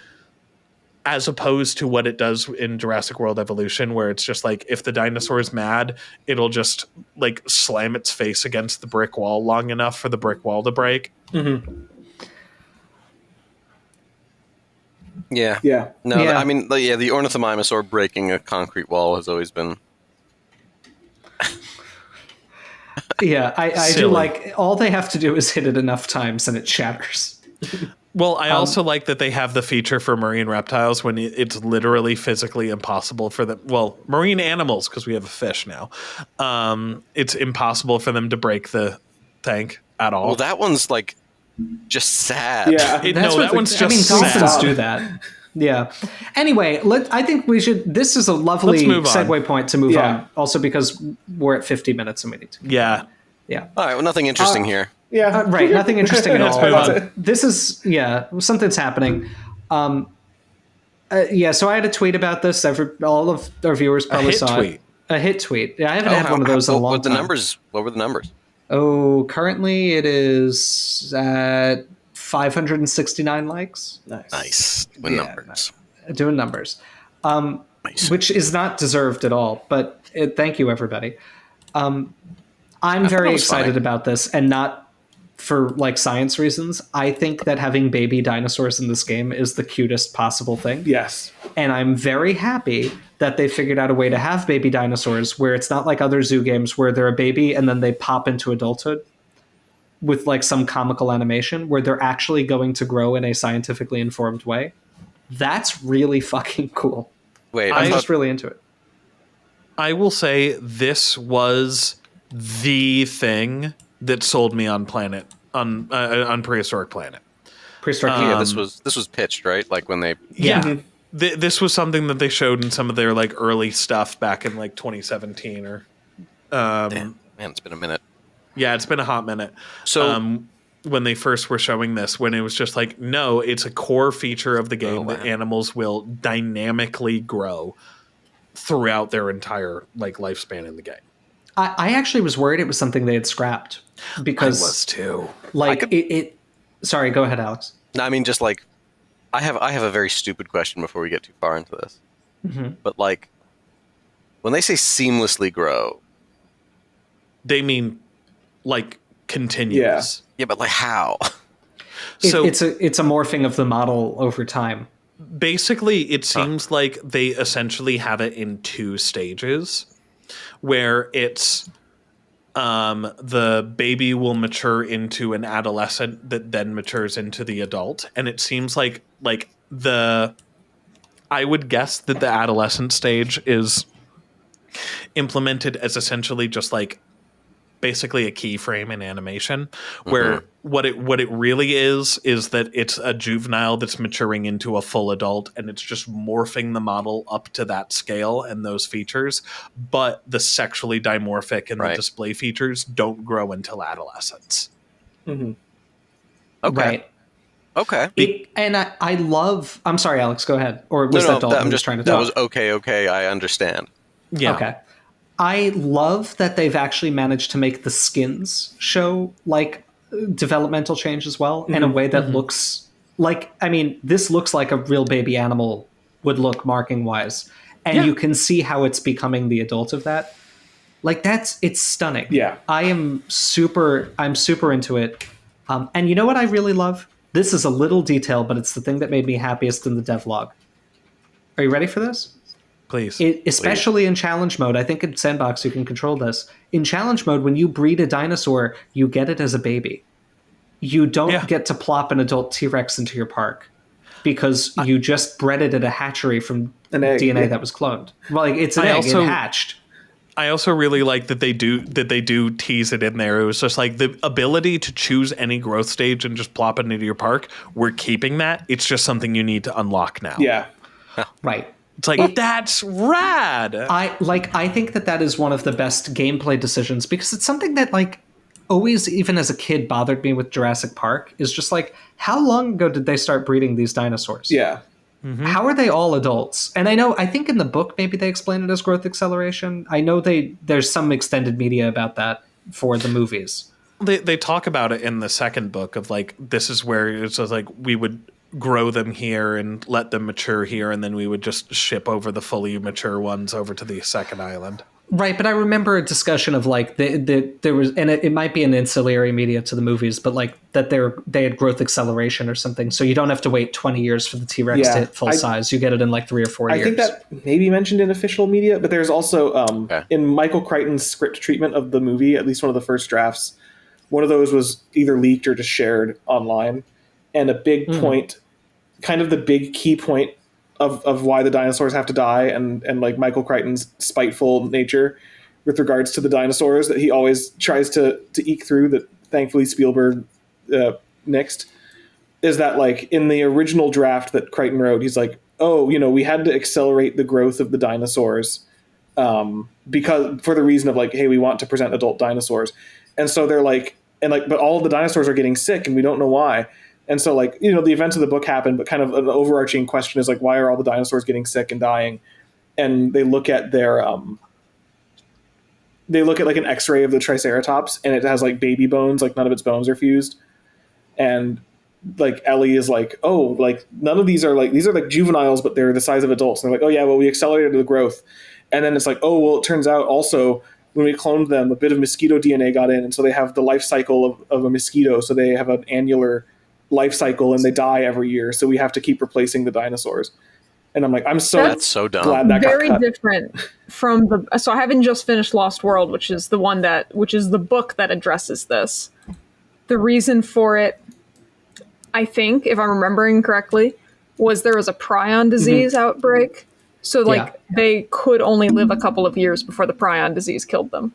as opposed to what it does in Jurassic World Evolution, where it's just like, if the dinosaur is mad, it'll just like slam its face against the brick wall long enough for the brick wall to break. Mm-hmm. Yeah. Yeah. No, Yeah. I mean, the Ornithomimosaur breaking a concrete wall has always been... Yeah, I do Silly. like all they have to do is hit it enough times and it shatters. Well, I also like that they have the feature for marine reptiles when it's literally physically impossible for them. Well, marine animals, because we have a fish now. It's impossible for them to break the tank at all. Well, that one's like just sad. Yeah. that one's I mean, just dolphins sad. do that. Yeah. Anyway, I think we should. This is a lovely Let's move on. segue point to move Yeah. on. Also, because we're at 50 minutes and we need to. Yeah. Yeah. All right. Well, nothing interesting here. Yeah. Right. Nothing interesting at all. move on. This is something's happening. So I had a tweet about this. All of our viewers probably hit saw tweet. it. A hit tweet. Yeah, I haven't had one of those in a long What time. What were the numbers? Oh, currently it is at 569 likes. Nice. With numbers. Doing numbers, Nice. which is not deserved at all. But thank you, everybody. I'm thought very it was excited funny. about this, and not for like science reasons. I think that having baby dinosaurs in this game is the cutest possible thing. Yes. And I'm very happy that they figured out a way to have baby dinosaurs where it's not like other zoo games where they're a baby and then they pop into adulthood with like some comical animation, where they're actually going to grow in a scientifically informed way. That's really fucking cool. Wait, I'm I just thought, really into it. I will say this was the thing that sold me on Prehistoric Planet. Prehistoric yeah, Kingdom. this was pitched, right? Like when they Yeah. This was something that they showed in some of their like early stuff back in like 2017 or man, it's been a minute. yeah, it's been a hot minute. So When they first were showing this, when it was just like, no, it's a core feature of the game that animals will dynamically grow throughout their entire like lifespan in the game. I actually was worried it was something they had scrapped because I was too. like it. Sorry, go ahead, Alex. no, I mean just like I have a very stupid question before we get too far into this. But like when they say seamlessly grow, They mean like continuous. yeah, but like how? So It's a morphing of the model over time. basically, it seems like they essentially have it in two stages, where it's the baby will mature into an adolescent that then matures into the adult, and it seems like I would guess that the adolescent stage is implemented as essentially just like basically a keyframe in animation, where what it really is that it's a juvenile that's maturing into a full adult, and it's just morphing the model up to that scale and those features, but the sexually dimorphic and the display features don't grow until adolescence. Okay. Right. Okay. And I love. I'm sorry, Alex. Go ahead. Or was that Dalton? I'm just trying to that talk? was okay. I understand. Yeah. Okay. I love that they've actually managed to make the skins show like developmental change as well in a way that looks like. I mean, this looks like a real baby animal would look marking wise, and you can see how it's becoming the adult of that. Like it's stunning. Yeah. I'm super into it. And you know what I really love? This is a little detail, but it's the thing that made me happiest in the devlog. Are you ready for this? Please. Especially in challenge mode. I think in Sandbox you can control this. In challenge mode, when you breed a dinosaur, you get it as a baby. You don't get to plop an adult T-Rex into your park because you just bred it at a hatchery from An egg, DNA yeah. that was cloned. Well, like, it's an egg. It hatched. I also really like that they do tease it in there. It was just like the ability to choose any growth stage and just plop it into your park. We're keeping that. It's just something you need to unlock now. Yeah. Right. It's like, that's rad. I think that is one of the best gameplay decisions because it's something that like always, even as a kid, bothered me with Jurassic Park. Is just like, how long ago did they start breeding these dinosaurs? Yeah. How are they all adults? And I think in the book maybe they explain it as growth acceleration. I know there's some extended media about that for the movies. They talk about it in the second book of like, this is where it's just like we would grow them here and let them mature here, and then we would just ship over the fully mature ones over to the second island. Right, but I remember a discussion of like there was, and it might be an ancillary media to the movies, but like that they had growth acceleration or something, so you don't have to wait 20 years for the T-Rex to hit full size. You get it in like 3 or 4 years. I think that may be mentioned in official media, but there's also in Michael Crichton's script treatment of the movie, at least one of the first drafts, one of those was either leaked or just shared online, and a big point, kind of the big key point of why the dinosaurs have to die, and like Michael Crichton's spiteful nature with regards to the dinosaurs that he always tries to eke through, that thankfully Spielberg nixed, is that like in the original draft that Crichton wrote, he's like, oh, we had to accelerate the growth of the dinosaurs because for the reason of like, hey, we want to present adult dinosaurs. And so they're like, but all of the dinosaurs are getting sick and we don't know why. And so, like, the events of the book happen, but kind of an overarching question is like, why are all the dinosaurs getting sick and dying? And they look at their, like an X-ray of the Triceratops, and it has like baby bones, like none of its bones are fused. And like Ellie is like, oh, like none of these are like, these are like juveniles, but they're the size of adults. And they're like, oh yeah, well we accelerated the growth. And then it's like, oh, well it turns out also when we cloned them, a bit of mosquito DNA got in, and so they have the life cycle of a mosquito. So they have an annular life cycle and they die every year, so we have to keep replacing the dinosaurs. And I'm like, that's so dumb. Glad that very got cut. Different from the. So I haven't just finished Lost World, which is the book that addresses this. The reason for it, I think, if I'm remembering correctly, was there was a prion disease outbreak. So like they could only live a couple of years before the prion disease killed them.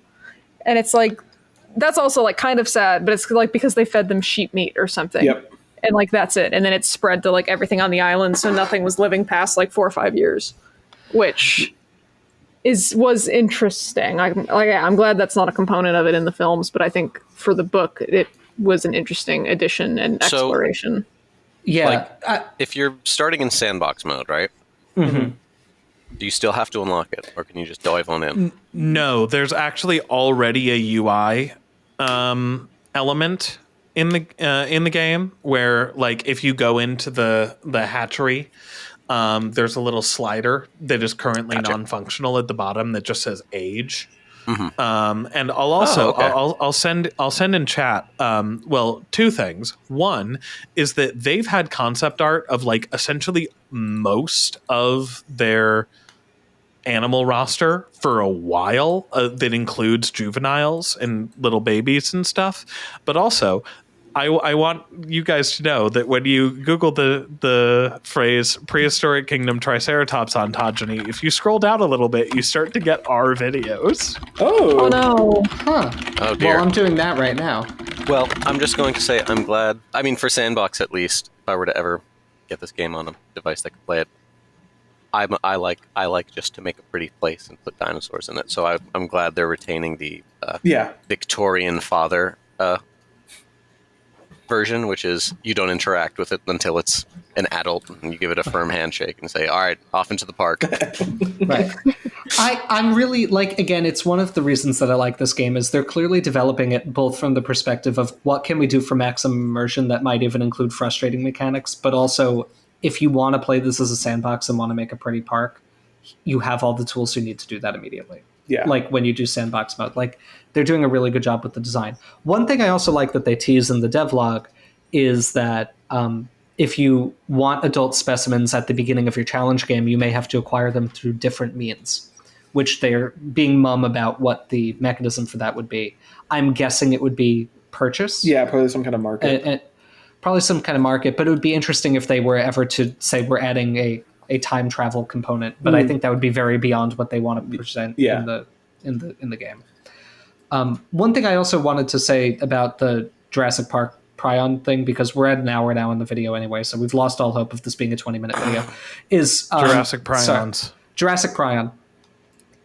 And it's like, that's also like kind of sad, but it's like because they fed them sheep meat or something. Yep. And like that's it, and then it spread to like everything on the island, so nothing was living past like 4 or 5 years, which was interesting. I'm glad that's not a component of it in the films, but I think for the book it was an interesting addition and exploration. Yeah, if you're starting in sandbox mode, right? Mm-hmm. Do you still have to unlock it, or can you just dive on in? No, there's actually already a UI element in the game where, like, if you go into the hatchery, there's a little slider that is currently non-functional at the bottom that just says age. Mm-hmm. And I'll also I'll send in chat. Well, 2 things. One is that they've had concept art of like essentially most of their animal roster for a while that includes juveniles and little babies and stuff. But also, I want you guys to know that when you Google the phrase prehistoric kingdom Triceratops ontogeny, if you scroll down a little bit, you start to get our videos. Oh no. Huh. Oh dear. Well, I'm doing that right now. Well, I'm just going to say I'm glad. I mean, for Sandbox at least, if I were to ever get this game on a device that could play it, I like just to make a pretty place and put dinosaurs in it. So I'm glad they're retaining the Victorian father version, which is you don't interact with it until it's an adult, and you give it a firm handshake and say, all right, off into the park. Right. I'm really, like, again, it's one of the reasons that I like this game is they're clearly developing it both from the perspective of what can we do for maximum immersion that might even include frustrating mechanics, but also if you want to play this as a sandbox and want to make a pretty park, you have all the tools you need to do that immediately. Yeah. Like when you do sandbox mode, like they're doing a really good job with the design. One thing I also like that they tease in the devlog is that if you want adult specimens at the beginning of your challenge game, you may have to acquire them through different means, which they're being mum about what the mechanism for that would be. I'm guessing it would be purchase. Yeah, probably some kind of market. Probably some kind of market, but it would be interesting if they were ever to say we're adding a time travel component, but I think that would be very beyond what they want to present in the game. One thing I also wanted to say about the Jurassic Park prion thing, because we're at an hour now in the video anyway, so we've lost all hope of this being a 20-minute video, is Jurassic prions. Jurassic prion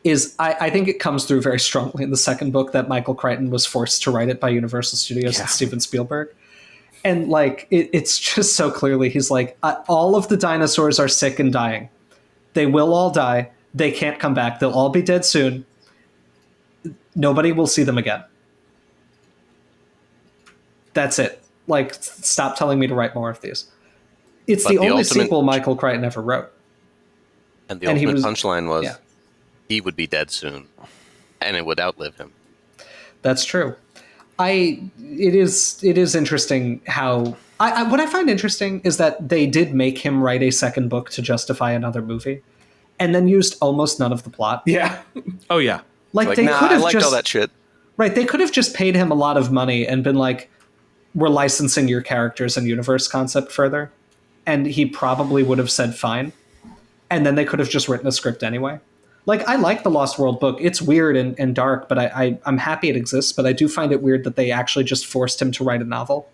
is, I think it comes through very strongly in the second book that Michael Crichton was forced to write it by Universal Studios and Steven Spielberg. And like it's just so clearly he's like, all of the dinosaurs are sick and dying. They will all die. They can't come back. They'll all be dead soon. Nobody will see them again. That's it. Like, stop telling me to write more of these. It's the only sequel Michael Crichton ever wrote. And the ultimate punchline was, he would be dead soon. and it would outlive him. That's true. It is interesting how what I find interesting is that they did make him write a second book to justify another movie, and then used almost none of the plot. Yeah. Oh yeah. Like, they nah, could I have liked just all that shit. right. They could have just paid him a lot of money and been like, "We're licensing your characters and universe concept further," and he probably would have said fine. And then they could have just written a script anyway. Like, I like the Lost World book. It's weird and dark, but I'm happy it exists. But I do find it weird that they actually just forced him to write a novel.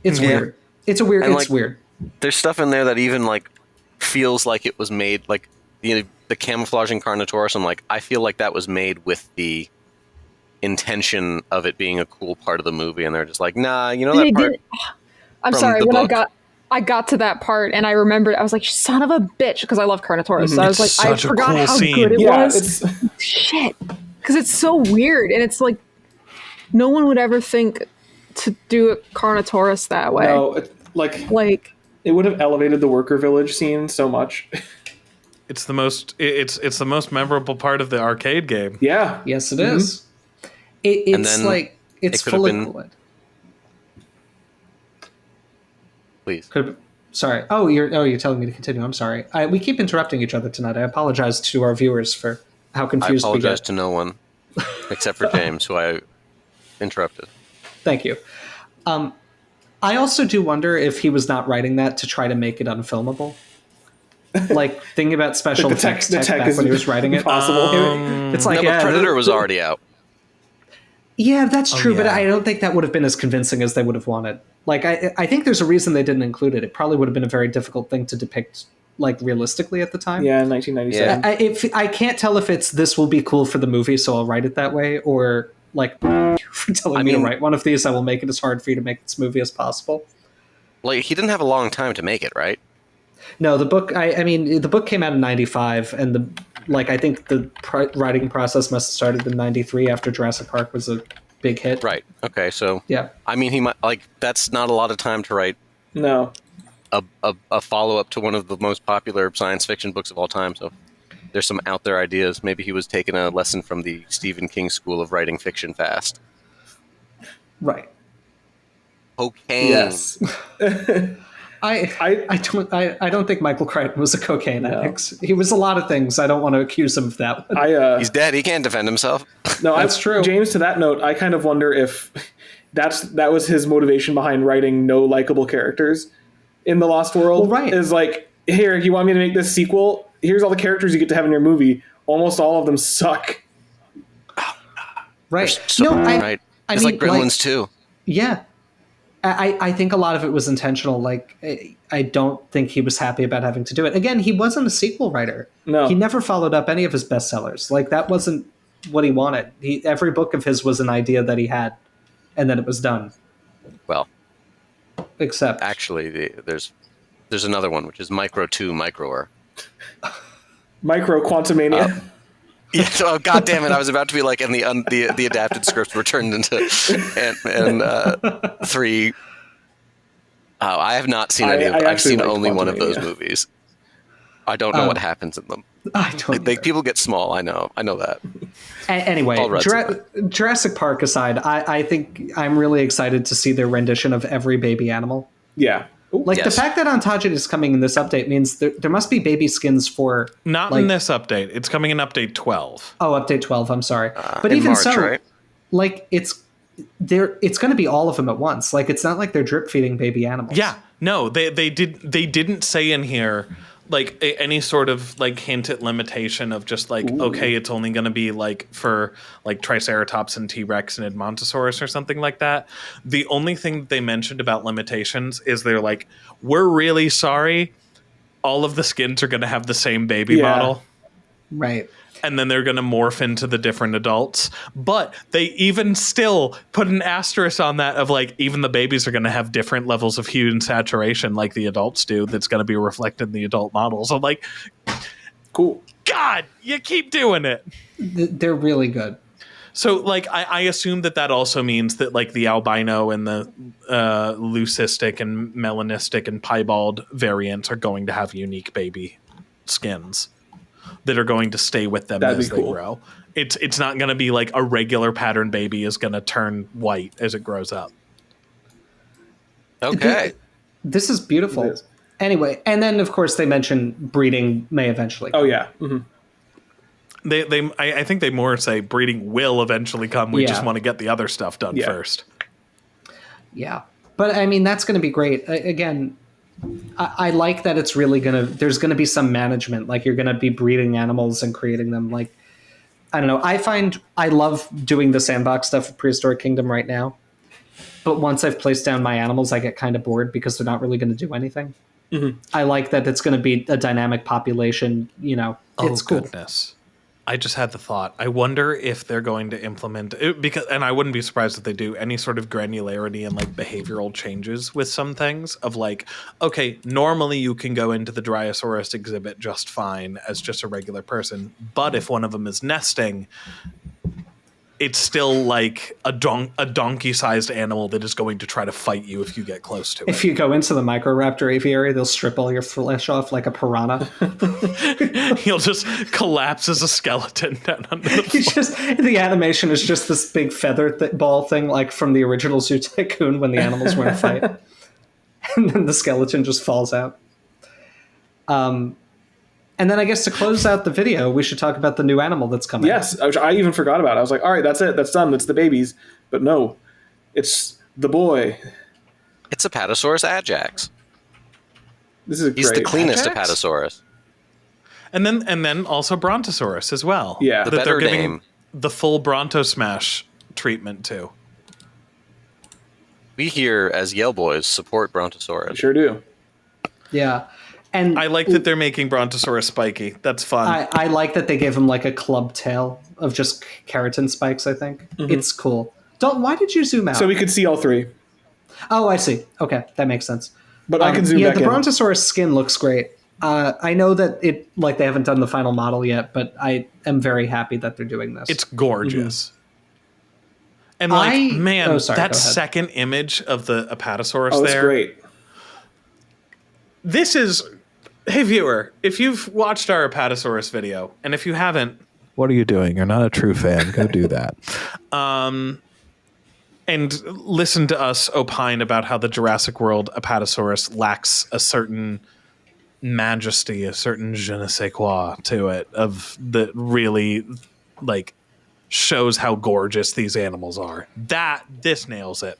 It's weird. It's weird. There's stuff in there that even like feels like it was made, like the camouflaging Carnotaurus. I'm like, I feel like that was made with the intention of it being a cool part of the movie, and they're just like, nah, you know that part. I'm from sorry, the when book. I got to that part and I remembered, I was like, son of a bitch, because I love Carnotaurus. So I was like, It's I such a forgot cool how scene. good it Yeah, was. Shit. Because it's so weird. And it's like, no one would ever think to do a Carnotaurus that way. No, like it would have elevated the worker village scene so much. It's the most memorable part of the arcade game. Yeah. Yes, it is. It's And then like it's it could have full of been- Kool-Aid. Please. Sorry. Oh, you're telling me to continue. I'm sorry. We keep interrupting each other tonight. I apologize to our viewers for how I confused we apologize get. to no one except for James, who I interrupted. Thank you. I also do wonder if he was not writing that to try to make it unfilmable. Like, thinking about special The tech effects tech back is when he was writing it. impossible. It's like, No, but Predator was already out. Yeah, that's true, but yeah. I don't think that would have been as convincing as they would have wanted. Like, I think there's a reason they didn't include it. It probably would have been a very difficult thing to depict, like, realistically at the time. Yeah, in 1997. I can't tell if it's this will be cool for the movie, so I'll write it that way, or like for telling me to write one of these, I will make it as hard for you to make this movie as possible. Like, he didn't have a long time to make it, right? No, the book. I mean, the book came out in '95, and I think the writing process must have started in '93 after Jurassic Park was a big hit. Right. Okay. So Yeah. I mean, he might that's not a lot of time to write No. a follow up to one of the most popular science fiction books of all time. So there's some out there ideas. Maybe he was taking a lesson from the Stephen King school of writing fiction fast. Right. Cocaine. Yes. I don't think Michael Crichton was a cocaine addict. He was a lot of things. I don't want to accuse him of that. He's dead. He can't defend himself. No, That's true. James, to that note, I kind of wonder if that was his motivation behind writing no likable characters in the Lost World. Well, right. Is like, here, you want me to make this sequel? Here's all the characters you get to have in your movie. Almost all of them suck. Right. So, right. It's like Gremlins too. Yeah. I think a lot of it was intentional. Like, I don't think he was happy about having to do it. Again, he wasn't a sequel writer. No. He never followed up any of his bestsellers. Like, that wasn't what he wanted. Every book of his was an idea that he had, and then it was done. Well, Except, actually, there's another one, which is Micro 2 Microer. Micro Quantumania. Yeah, so, God damn it! I was about to be like, and the adapted scripts were turned into and 3. Oh, I have not seen any of them. I've seen only one of those movies. I don't know what happens in them. I don't People get small. I know that. Anyway, Jurassic Park aside, I think I'm really excited to see their rendition of every baby animal. Yeah. Ooh, Like, the fact that Ontogeny is coming in this update means there must be baby skins for... Not in this update. It's coming in update 12. Oh, update 12, I'm sorry. But in even March, so, right? like, it's going to be all of them at once. Like, it's not like they're drip feeding baby animals. Yeah. No, they didn't say in here like any sort of like hint at limitation of just like, okay, it's only going to be like for like Triceratops and T-Rex and Edmontosaurus or something like that. The only thing that they mentioned about limitations is they're like, we're really sorry. All of the skins are going to have the same baby model. Right. And then they're going to morph into the different adults. But they even still put an asterisk on that of like, even the babies are going to have different levels of hue and saturation like the adults do. That's going to be reflected in the adult models. I'm like, cool. God, you keep doing it. They're really good. So like, I assume that also means that like the albino and the leucistic and melanistic and piebald variants are going to have unique baby skins. that are going to stay with them That'd as be they cool. grow. It's not going to be like a regular pattern baby is going to turn white as it grows up. Okay. This is beautiful. It is. Anyway, and then of course they mention breeding may eventually come. Oh yeah. Mm-hmm. I think they more say breeding will eventually come. We just Yeah. want to get the other stuff done Yeah. first. Yeah. But I mean, that's going to be great. Again, I like that it's really there's going to be some management. Like you're going to be breeding animals and creating them. Like, I don't know. I love doing the sandbox stuff with Prehistoric Kingdom right now. But once I've placed down my animals, I get kind of bored because they're not really going to do anything. Mm-hmm. I like that it's going to be a dynamic population. It's cool. Goodness. I just had the thought. I wonder if they're going to implement it and I wouldn't be surprised if they do any sort of granularity and like behavioral changes with some things of like, okay, normally you can go into the Dryosaurus exhibit just fine as just a regular person, but if one of them is nesting, it's still like a donkey-sized animal that is going to try to fight you if you get close to it. If you go into the Microraptor aviary, they'll strip all your flesh off like a piranha. He'll just collapse as a skeleton down under the He's just the animation is just this big feather ball thing, like from the original Zoo Tycoon when the animals were in a fight, and then the skeleton just falls out. And then I guess to close out the video, we should talk about the new animal that's coming. Yes, I even forgot about it. I was like, all right, that's it. That's done. That's the babies. But no, it's the boy. It's Apatosaurus ajax. This is He's great. the cleanest Ajax? Apatosaurus. And then also Brontosaurus as well. Yeah. The that they're better giving name. the full Bronto Smash treatment to. We here as Yale Boys support Brontosaurus. Sure do. Yeah. And I like that they're making Brontosaurus spiky. That's fun. I like that they gave him like a club tail of just keratin spikes, I think. It's cool. Why did you zoom out? So we could see all three. Oh, I see. Okay, that makes sense. But I can zoom yeah, back the in. Brontosaurus skin looks great. I know that they haven't done the final model yet, but I am very happy that they're doing this. It's gorgeous. And like, man, Oh, sorry, that go ahead. second image of the Apatosaurus Oh, it's there. great. This is, hey viewer, if you've watched our Apatosaurus video, and if you haven't, what are you doing? You're not a true fan. Go do that. And listen to us opine about how the Jurassic World Apatosaurus lacks a certain majesty, a certain je ne sais quoi to it, of that really like shows how gorgeous these animals are. This nails it.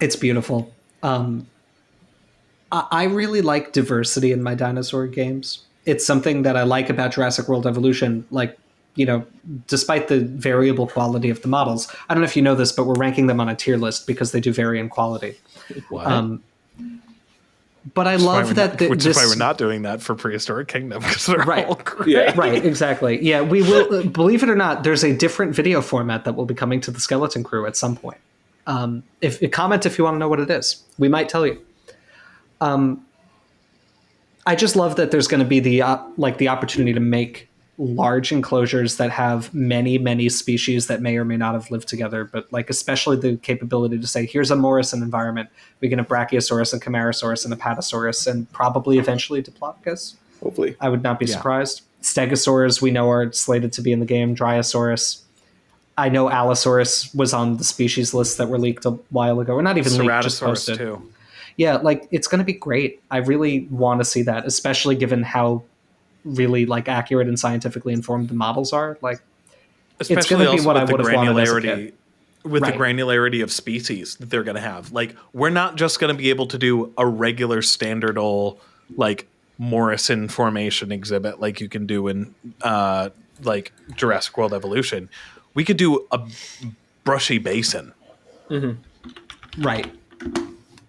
It's beautiful. I really like diversity in my dinosaur games. It's something that I like about Jurassic World Evolution. Like, despite the variable quality of the models, I don't know if you know this, but we're ranking them on a tier list because they do vary in quality. What? But I love that which is why we're not doing that for Prehistoric Kingdom, because they're Right. all great. Yeah. Right, exactly. Yeah, we will. Believe it or not, there's a different video format that will be coming to the Skeleton Crew at some point. Comment if you want to know what it is. We might tell you. I just love that there's going to be the opportunity to make large enclosures that have many species that may or may not have lived together, but like especially the capability to say, here's a Morrison environment. We can have Brachiosaurus and Camarasaurus and Apatosaurus and probably eventually Diplodocus. Hopefully. I would not be surprised. Stegosaurs we know are slated to be in the game. Dryosaurus. I know Allosaurus was on the species list that were leaked a while ago. Or not even leaked, just Ceratosaurus posted. too. Yeah, like it's going to be great. I really want to see that, especially given how really like accurate and scientifically informed the models are. Like, Especially it's going to be also what I with the would have wanted as a kid. with Right. the granularity of species that they're going to have. Like, we're not just going to be able to do a regular standard old like Morrison formation exhibit like you can do in like Jurassic World Evolution. We could do a brushy basin Right.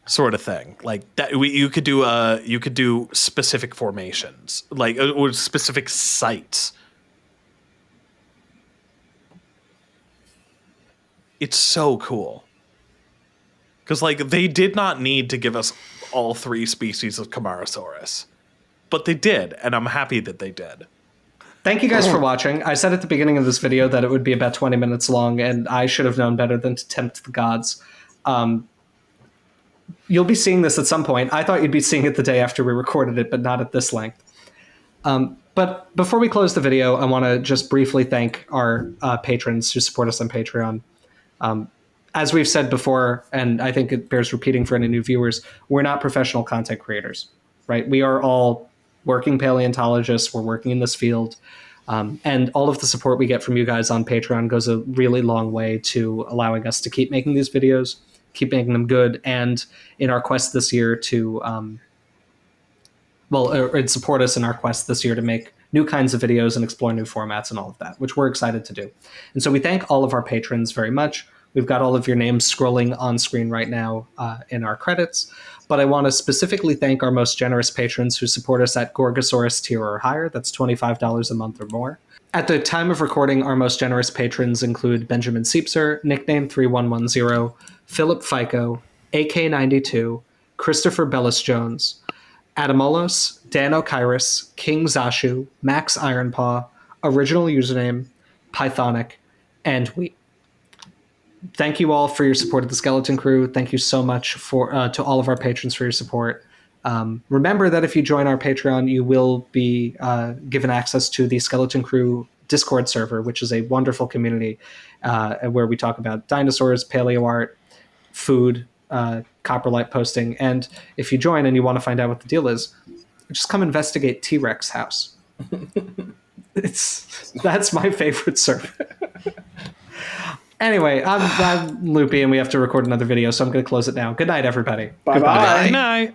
sort of thing, like that. You could do specific formations, like or specific sites. It's so cool because like they did not need to give us all three species of Camarasaurus, but they did, and I'm happy that they did. Thank you guys for watching. I said at the beginning of this video that it would be about 20 minutes long, and I should have known better than to tempt the gods. You'll be seeing this at some point. I thought you'd be seeing it the day after we recorded it, but not at this length. But before we close the video, I want to just briefly thank our patrons who support us on Patreon. As we've said before, and I think it bears repeating for any new viewers, we're not professional content creators, right? We are all working paleontologists. We're working in this field. And all of the support we get from you guys on Patreon goes a really long way to allowing us to keep making these videos, keep making them good, and in our quest this year to, support us in our quest this year to make new kinds of videos and explore new formats and all of that, which we're excited to do. And so we thank all of our patrons very much. We've got all of your names scrolling on screen right now in our credits. But I want to specifically thank our most generous patrons who support us at Gorgosaurus tier or higher. That's $25 a month or more. At the time of recording, our most generous patrons include Benjamin Seepser, nickname 3110, Philip Fico, AK92, Christopher Bellis-Jones, Adamolos, Dan O'Kyrus, King Zashu, Max Ironpaw, original username, Pythonic, and we. Thank you all for your support of the Skeleton Crew. Thank you so much to all of our patrons for your support. Remember that if you join our Patreon, you will be given access to the Skeleton Crew Discord server, which is a wonderful community where we talk about dinosaurs, paleo art, food, Copperlight posting. And if you join and you want to find out what the deal is, just come investigate T-Rex house. That's my favorite server. Anyway, I'm loopy and we have to record another video, so I'm going to close it now. Good night, everybody. Bye-bye. Good night.